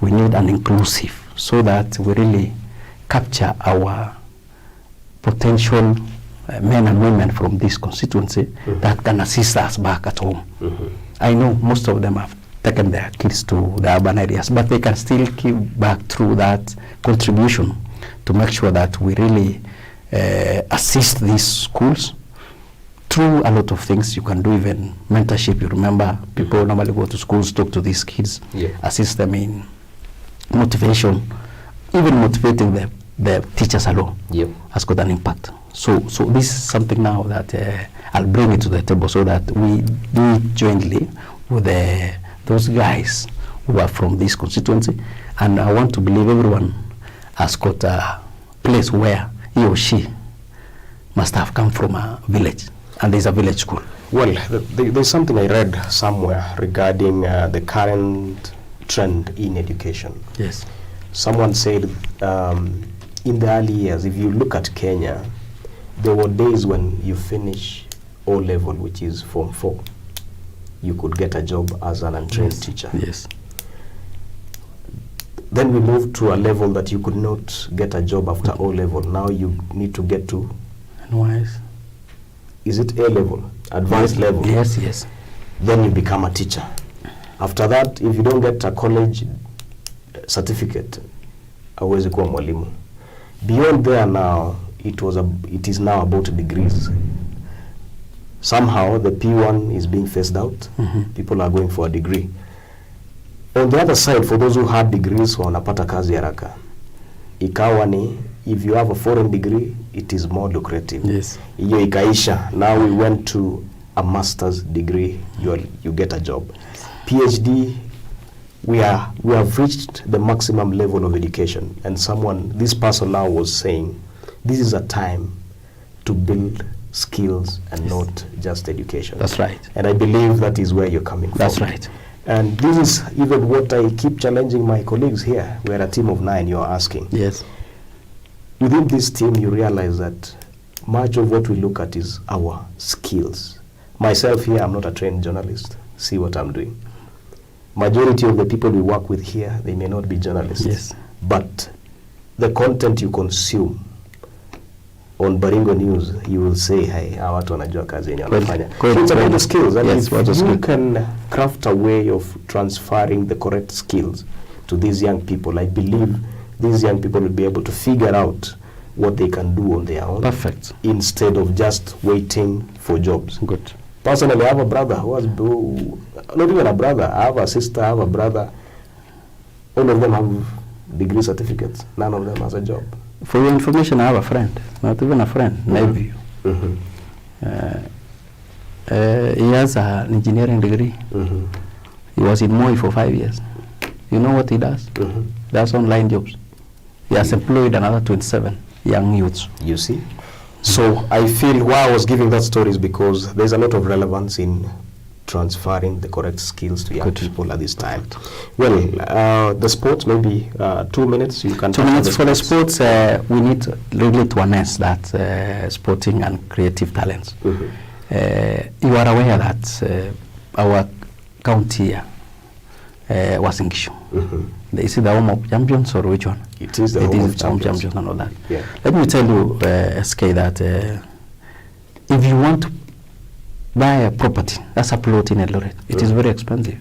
We need an inclusive, so that we really capture our potential men and women from this constituency that can assist us back at home. I know most of them have taken their kids to the urban areas, but they can still give back through that contribution to make sure that we really assist these schools through a lot of things. You can do even mentorship. You remember, people normally go to schools, talk to these kids, assist them in motivation, even motivating the teachers alone has got an impact. So this is something now that I'll bring it to the table, so that we do it jointly with those guys who are from this constituency. And I want to believe everyone has got a place where he or she must have come from a village, and there's a village school. Well, there's something I read somewhere regarding the current trend in education. Yes. Someone said in the early years, if you look at Kenya, there were days when you finish O level, which is Form 4, you could get a job as an untrained teacher. Yes. Then we moved to a level that you could not get a job after O level. Now you need to get to, is it A level, advanced level? Yes, yes. Then you become a teacher. After that, if you don't get a college certificate, hauwezi kuwa mwalimu. Beyond there now, it is now about degrees. Somehow the P1 is being phased out. People are going for a degree. On the other side, for those who had degrees, wanapata kazi haraka. Ikawa ni, if you have a foreign degree, it is more lucrative. Yes. Iyo ikaisha. Now we went to a master's degree, you get a job. PhD, we have reached the maximum level of education, and this person now was saying, this is a time to build skills and not just education. That's right. And I believe that is where you're coming from. That's right. And this is even what I keep challenging my colleagues here. We're a team of 9, you're asking. Yes. Within this team, you realize that much of what we look at is our skills. Myself here, I'm not a trained journalist. See what I'm doing. Majority of the people we work with here, they may not be journalists. Yes. But the content you consume on Baringo News, you will say, hey, watu wanajua kazi yenye wanafanya. So it's about the skills. And yes, if you can craft a way of transferring the correct skills to these young people, I believe these young people will be able to figure out what they can do on their own. Perfect. Instead of just waiting for jobs. Good. Personally, I have a brother not even a brother, I have a sister, I have a brother. All of them have degree certificates. None of them has a job. For your information, I have a friend, not even a friend, maybe. He has an engineering degree. He was in Moi for 5 years. You know what he does? That's online jobs. He has employed another 27 young youths. You see? So I feel why I was giving that story is because there's a lot of relevance in transferring the correct skills to young people at this time. Well, the sports, maybe 2 minutes. You can 2 minutes for the sports. We need really to harness that sporting and creative talents. You are aware that our county was in Gishu. Is it the home of champions or which one? It is the home of champions and all that. Yeah. Let me tell you, SK, that if you want to buy a property, that's a plot in Eldoret, it is very expensive.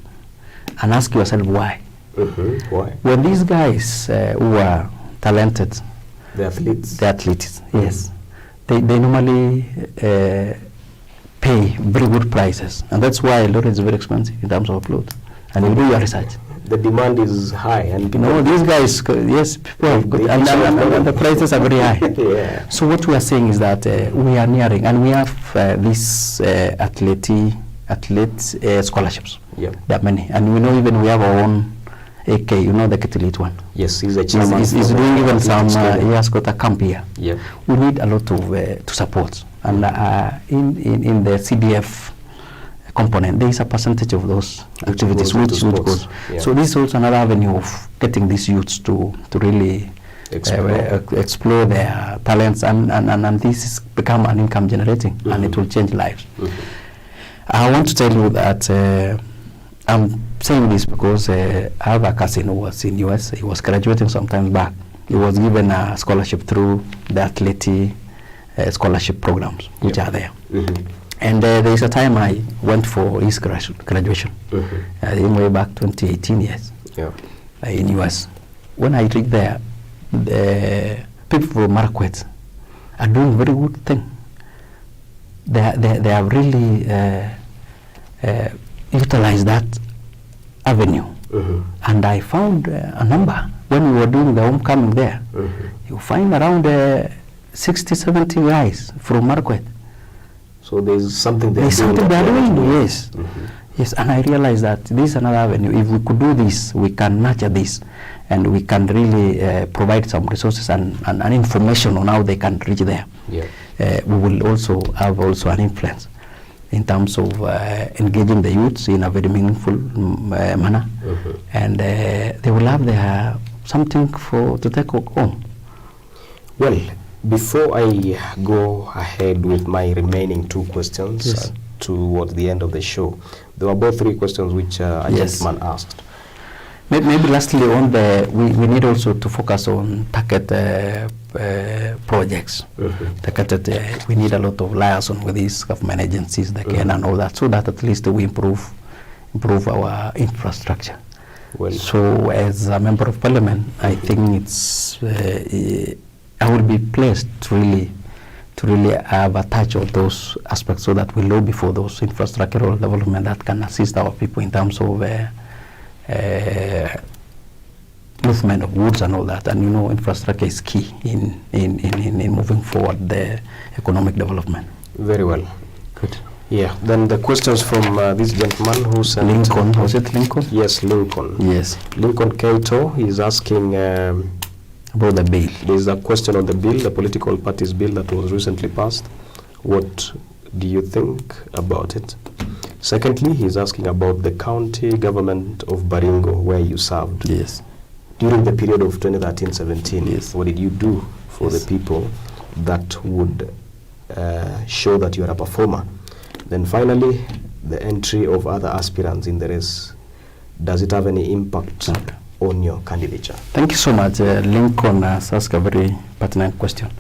And ask yourself why. Why? When these guys who are talented, the athletes, yes, they normally pay very good prices, and that's why Eldoret is very expensive in terms of a plot. And you do your research. The demand is high, and no, these guys, yes, people have good, and the prices are very high. Yeah. So what we are saying is that we are nearing, and we have these athlete scholarships. Yeah. There are many, and we know even we have our own AK, you know, the Ketulite one. Yes, he's a chairman. He's doing even some. He has got a camp here. Yeah. We need a lot of to support, and in the CDF component, there is a percentage of those activities which goes. Yeah. So this is also another avenue of getting these youths to really explore their talents, and this is become an income generating, and it will change lives. I want to tell you that I'm saying this because I have a cousin who was in US. He was graduating some time back. He was given a scholarship through the athletic scholarship programs which are there. And there is a time I went for his graduation, way back 2018 years, in US. When I reached there, the people from Marakwet are doing very good thing. They have really utilized that avenue. And I found a number. When we were doing the homecoming there, you find around 60, 70 guys from Marakwet. So there's something they're doing, yes. Yes, and I realized that this is another avenue. If we could do this, we can nurture this, and we can really provide some resources and information on how they can reach there. Yeah. We will also have an influence in terms of engaging the youths in a very meaningful manner, and they will have their something to take home. Well, before I go ahead with my remaining 2 questions towards the end of the show, there were both 3 questions which a gentleman asked. Maybe lastly, on we need also to focus on target projects. We need a lot of liaison with these government agencies, the CAN and all that, so that at least we improve our infrastructure. Well, so as a member of parliament, I think it's I will be pleased to really have a touch of those aspects, so that we lobby for those infrastructural development that can assist our people in terms of movement of goods and all that. And infrastructure is key in moving forward the economic development. Very well. Good. Yeah. Then the questions from this gentleman who sent Lincoln. Was it Lincoln? Yes, Lincoln. Yes. Lincoln Keito is asking about the bill. There is a question on the bill, the political parties bill that was recently passed. What do you think about it? Secondly, he's asking about the county government of Baringo, where you served. Yes. During the period of 2013-17, yes. What did you do for the people that would show that you are a performer. Then finally, the entry of other aspirants in the race, does it have any impact on your candidature? Thank you so much. Lincoln has asked a very pertinent question.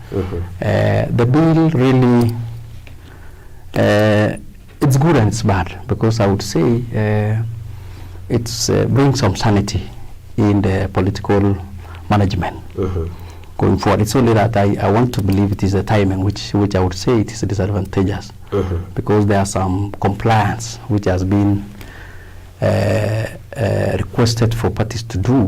The bill really, it's good and it's bad, because I would say it's brings some sanity in the political management going forward. It's only that I want to believe it is the timing which I would say it is disadvantageous, because there are some compliance which has been requested for parties to do,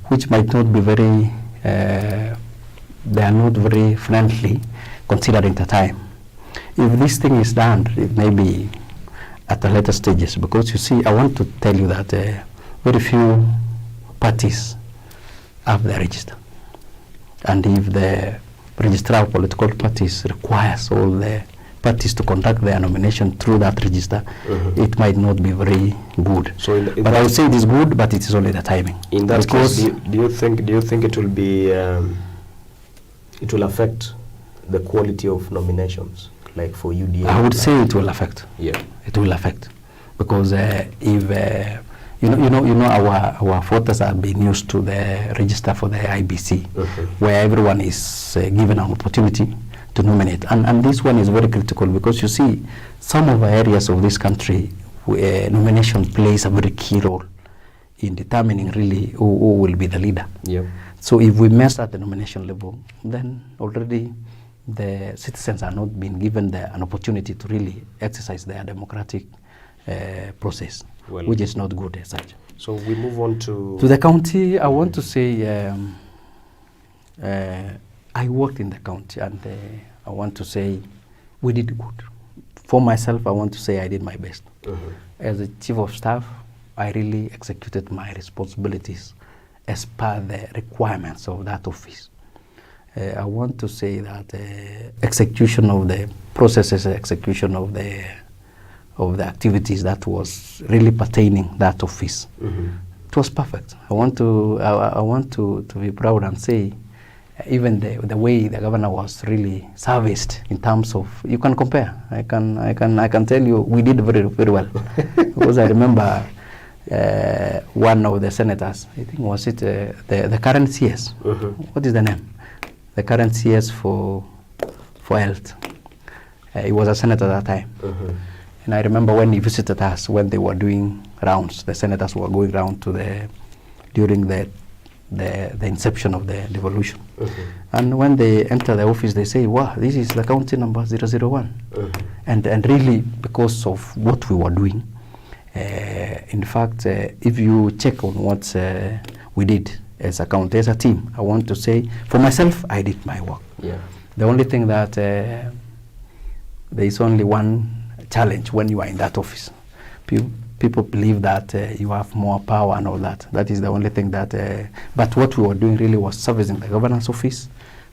which might not be very, they are not very friendly considering the time. If this thing is done, it may be at the later stages, because you see, I want to tell you that very few parties have the register. And if the registrar of political parties requires all the parties to conduct their nomination through that register, it might not be very good. So but I would say it is good, but it is only the timing. In that case, do you think it will be it will affect the quality of nominations, like for UDA? I would say it will affect. Yeah, it will affect, because if you know our voters have been used to the register for the IBC, where everyone is given an opportunity to nominate, and this one is very critical, because you see some of the areas of this country where nomination plays a very key role in determining really who will be the leader. Yeah. So if we mess at the nomination level, then already the citizens are not being given an opportunity to really exercise their democratic process, which is not good as such. So we move on to the county. I want to say I worked in the county, and I want to say we did good. For myself, I want to say I did my best. As a chief of staff, I really executed my responsibilities as per the requirements of that office. I want to say that execution of the processes, execution of the activities that was really pertaining that office, it was perfect. I want to be proud and say, even the way the governor was really serviced in terms of, you can compare. I can tell you we did very, very well. Because I remember one of the senators, I think was it the current CS. What is the name? The current CS for health. He was a senator at that time. And I remember when he visited us, when they were doing rounds, the senators were going round to during the inception of the devolution. And when they enter the office, they say, wow, this is the county number 001. And really, because of what we were doing, in fact, if you check on what we did as a county, as a team, I want to say, for myself, I did my work. Yeah. The only thing that there is only one challenge when you are in that office. People believe that you have more power and all that. That is the only thing that, but what we were doing really was servicing the governor's office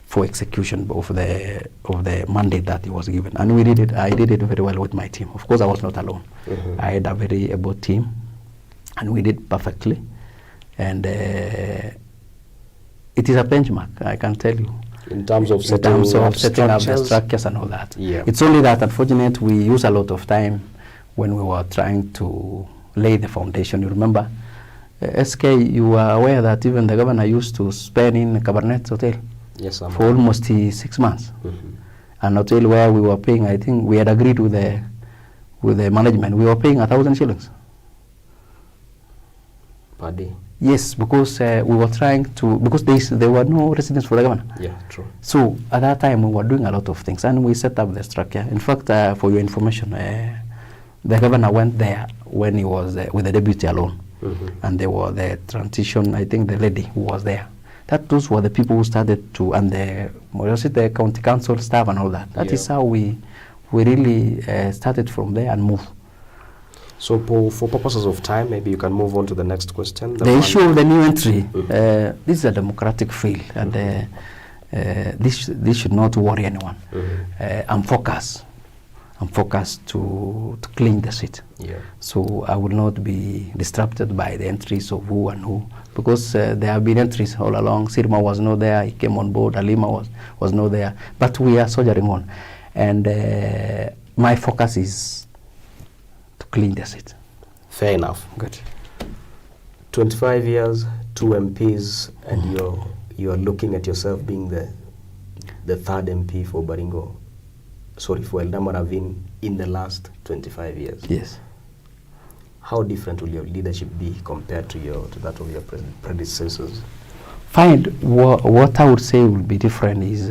for execution of the mandate that he was given. And we did it. I did it very well with my team. Of course, I was not alone. I had a very able team, and we did perfectly. And it is a benchmark, I can tell you. In terms of setting up the structures and all that. Yeah. It's only that, unfortunately, we use a lot of time when we were trying to lay the foundation. You remember, SK, you are aware that even the governor used to spend in Kabarnet Hotel for almost 6 months. An hotel where we were paying, I think we had agreed with the management, we were paying 1,000 shillings. Per day? Yes, because we were trying to, because there were no residents for the governor. Yeah, true. So at that time we were doing a lot of things, and we set up the structure. In fact, for your information, the governor went there when he was with the deputy alone, and there were the transition, I think the lady who was there. Those were the people who started to, and the county council staff and all that. That is how we really started from there and moved. So for purposes of time, maybe you can move on to the next question. The issue of the new entry, this is a democratic field, and this should not worry anyone. I'm focused to clean the seat. Yeah. So I will not be distracted by the entries of who and who, because there have been entries all along. Sirma was not there, he came on board, Alima was not there, but we are soldiering on. And my focus is to clean the seat. Fair enough. Good. 25 years, 2 MPs, and you're looking at yourself being the third MP for Baringo, for Eldama Ravine in the last 25 years. Yes. How different will your leadership be compared to that of your predecessors? What I would say will be different is,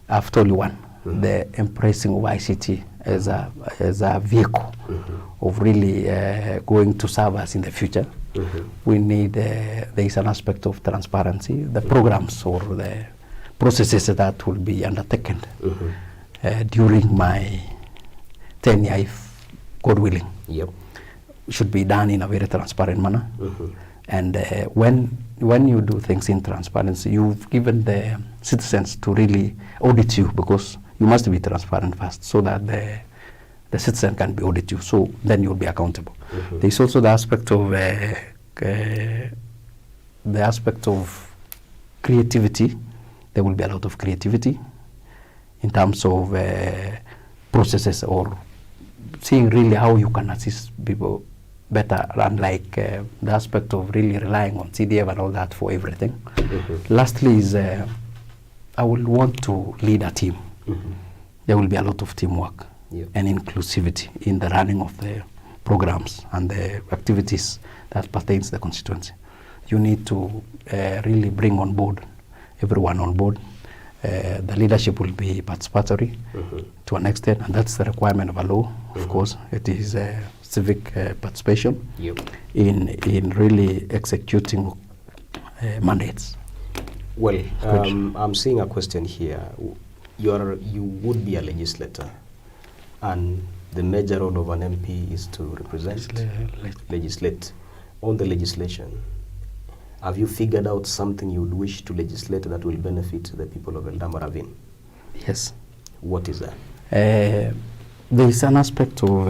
I've told you one, the embracing of ICT as a vehicle of really going to serve us in the future. We need, there is an aspect of transparency, the programs or the processes that will be undertaken during my tenure, if God willing. Yep. Should be done in a very transparent manner. And when you do things in transparency, you've given the citizens to really audit you, because you must be transparent first, so that the citizen can be audit you. So then you'll be accountable. There's also the aspect of creativity. There will be a lot of creativity in terms of processes, or seeing really how you can assist people better, unlike the aspect of really relying on CDF and all that for everything. Lastly is I will want to lead a team. There will be a lot of teamwork and inclusivity in the running of the programs and the activities that pertains to the constituency. You need to really bring on board everyone on board. The leadership will be participatory to an extent, and that's the requirement of a law. Of course, it is civic participation in really executing mandates. Well, I'm seeing a question here. You would be a legislator, and the major role of an MP is to represent, legislate on the legislation. Have you figured out something you would wish to legislate that will benefit the people of Eldama Ravine? Yes. What is that? There is an aspect of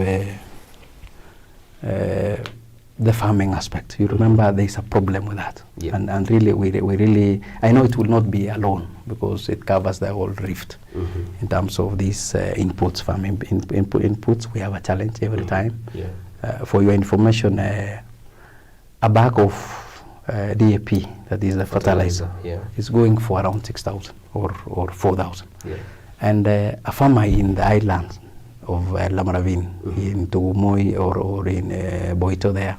the farming aspect. You remember there is a problem with that. And really, we really, I know it will not be alone, because it covers the whole rift in terms of these inputs, farming inputs. We have a challenge every time. For your information, a bag of DAP, that is the fertilizer, is going for around 6,000 or 4,000. And a farmer in the islands of Eldama Ravine, in Tugumoi or in Boito there,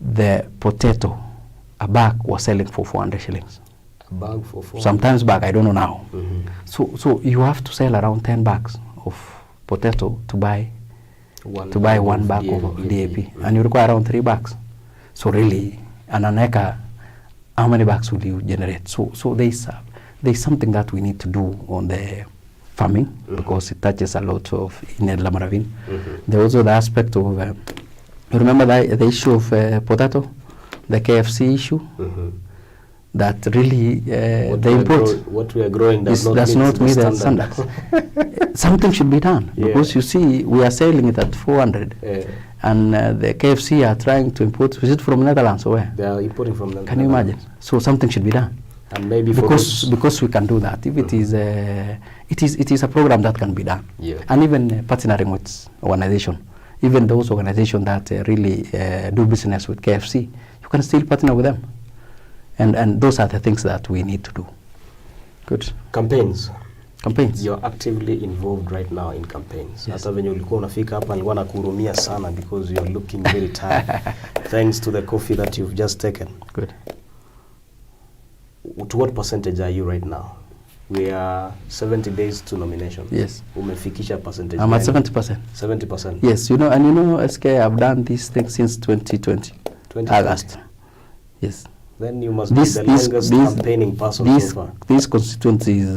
the potato, a bag was selling for 400 shillings. A bag for 400? Sometimes bag, I don't know now. So you have to sell around 10 bags of potato to buy one bag of DAP, and you require around 3 bags. So really, and an acre, how many bags will you generate? So there's something that we need to do on the farming, because it touches a lot of in Eldama Ravine. There's also the aspect of, you remember the issue of potato, the KFC issue, that really the import what we are growing does not meet the standards. Something should be done, because you see we are selling it at 400. And the KFC are trying to import. Is it from Netherlands or where? They are importing from Netherlands. Can you imagine? So something should be done. And maybe because we can do that. If it is a program that can be done. And even partnering with organization, even those organizations that really do business with KFC, you can still partner with them. And those are the things that we need to do. Good. Campaigns. You're actively involved right now in campaigns. Hata venye ulikuwa unafika hapa nilikuwa nakuhurumia sana, because you're looking very tired. Thanks to the coffee that you've just taken. Good. To what percentage are you right now? We are 70 days to nomination. Yes. Umefikisha percentage? I'm at 70%. 70%? Yes, and SK, I've done this thing since 2020. August. Yes. Then you must be the longest campaigning person so far. This constituency is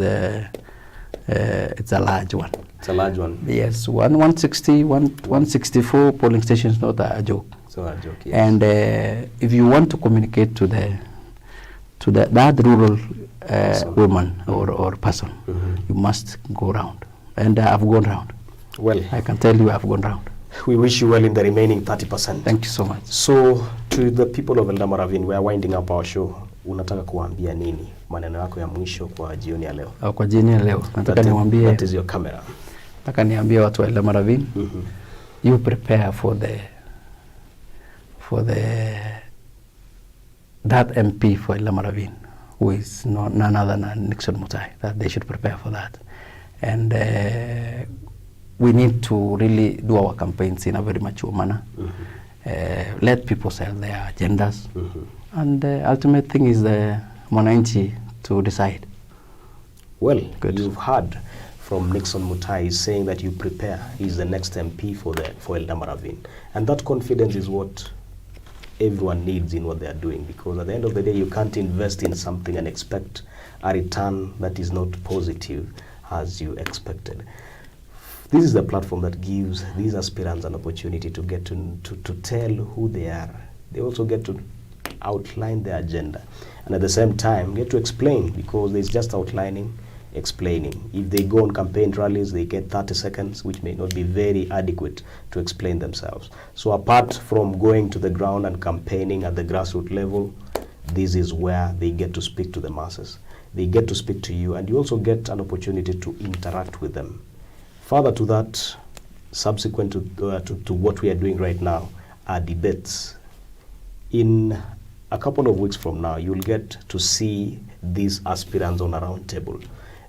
it's a large one. It's a large one. Yes, 164 polling stations, not a joke. It's not a joke, yes. And if you want to communicate to that rural woman or person, you must go round. And I've gone round. Well, I can tell you I've gone round. We wish you well in the remaining 30%. Thank you so much. So, to the people of Eldama Ravine, we are winding up our show. unataka kuambia nini? Maneno yako ya mwisho kwa jioni ya leo. Kwa jioni ya leo nataka niwaambie, that is your camera. Nataka niambie watu wa Eldama Ravine, you prepare for that MP for Eldama Ravine, who is none other than Nixon Mutai, that they should prepare for that. And we need to really do our campaigns in a very mature manner. Let people sell their agendas. And the ultimate thing is the mwananchi to decide. Well, good. You've heard from Nixon Mutai saying that you prepare. He's the next MP for Eldama Ravine. And that confidence is what everyone needs in what they are doing, because at the end of the day, you can't invest in something and expect a return that is not positive as you expected. This is the platform that gives these aspirants an opportunity to get to tell who they are. They also get to outline their agenda, and at the same time get to explain, because there's just outlining, explaining. If they go on campaign rallies, they get 30 seconds, which may not be very adequate to explain themselves. So apart from going to the ground and campaigning at the grassroots level, this is where they get to speak to the masses. They get to speak to you, and you also get an opportunity to interact with them. Further to that, subsequent to what we are doing right now, are debates. In a couple of weeks from now, you'll get to see these aspirants on a round table,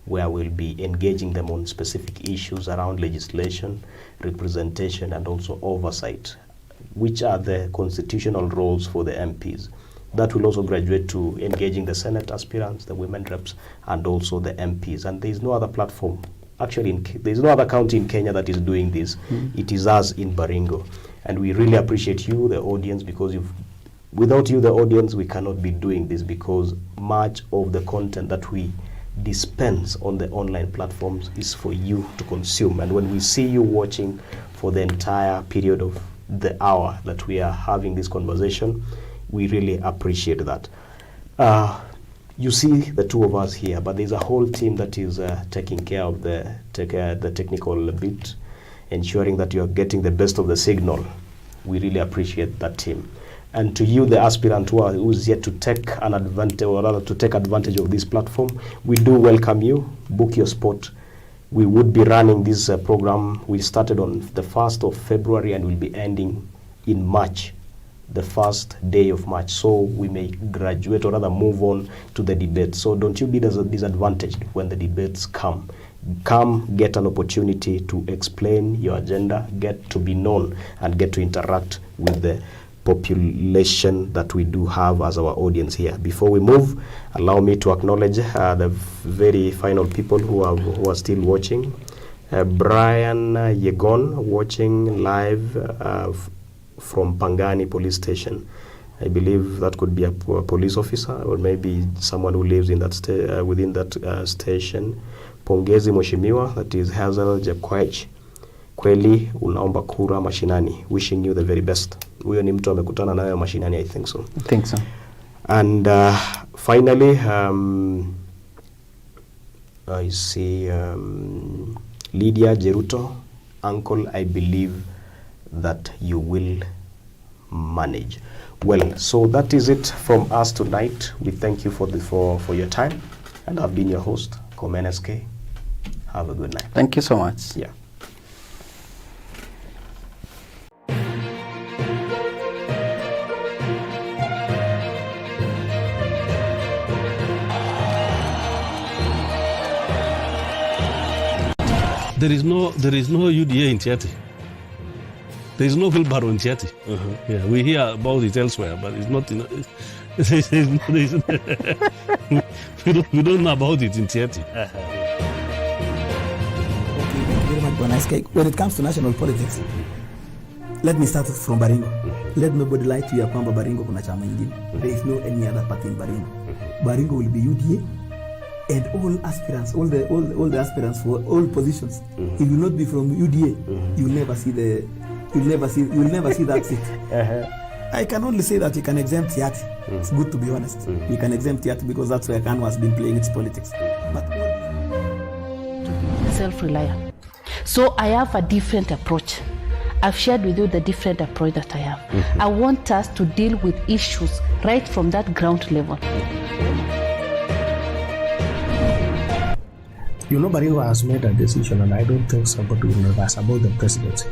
where we'll be engaging them on specific issues around legislation, representation, and also oversight, which are the constitutional roles for the MPs. That will also graduate to engaging the Senate aspirants, the women reps, and also the MPs. And there is no other platform. Actually, there is no other county in Kenya that is doing this. It is us in Baringo. And we really appreciate you, the audience, because without you, the audience, we cannot be doing this, because much of the content that we dispense on the online platforms is for you to consume. And when we see you watching for the entire period of the hour that we are having this conversation, we really appreciate that. You see the two of us here, but there's a whole team that is taking care of the technical bit, ensuring that you are getting the best of the signal. We really appreciate that team. And to you, the aspirant who is yet to take an advantage, or rather to take advantage of this platform, we do welcome you. Book your spot. We would be running this program. We started on the 1st of February and will be ending in March, the first day of March. So we may graduate, or rather move on to the debate. So don't you be disadvantaged when the debates come. Come, get an opportunity to explain your agenda, get to be known, and get to interact with the population that we do have as our audience here. Before we move, allow me to acknowledge the very final people who are still watching. Brian Yegon, watching live from Pangani police station. I believe that could be a police officer, or maybe someone who lives in that within that station. Pongezi Mheshimiwa, that is Hazel Jepkoech. Kweli unaomba kura mashinani. Wishing you the very best. Huyo ni mtu amekutana nayo mashinani, I think so. I think so. And finally, I see Lydia Jeruto. Uncle, I believe that you will manage. Well, so that is it from us tonight. We thank you for your time, and I've been your host, Komen SK. Have a good night. Thank you so much. Yeah. There is no UDA in Tiati. There is no wheelbarrow in Tiati. Yeah, we hear about it elsewhere, but it's not. We don't know about it in Tiati. Okay, thank you very much, Bonaska. When it comes to national politics, let me start from Baringo. Let nobody lie to you kwamba Baringo kuna chama ingine. There is no any other party in Baringo. Baringo will be UDA. And all aspirants, all the aspirants for all positions, if you not be from UDA, you'll never see that seat. I can only say that you can exempt Tiati. It's good to be honest. You can exempt Tiati because that's where Kanu has been playing its politics. But self-reliant. So I have a different approach. I've shared with you the different approach that I have. I want us to deal with issues right from that ground level. You know, Baringo has made a decision, and I don't think somebody will reverse about the presidency.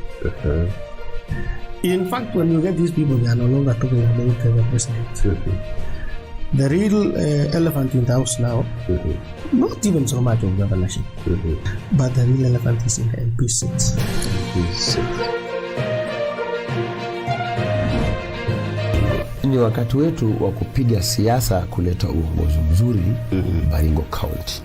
In fact, when you get these people, they are no longer talking about the president. The real elephant in the house now, not even so much of governorship, but the real elephant is in the MP seats. Ni wakati wetu wa kupiga siasa kuleta uongozi mzuri Baringo County.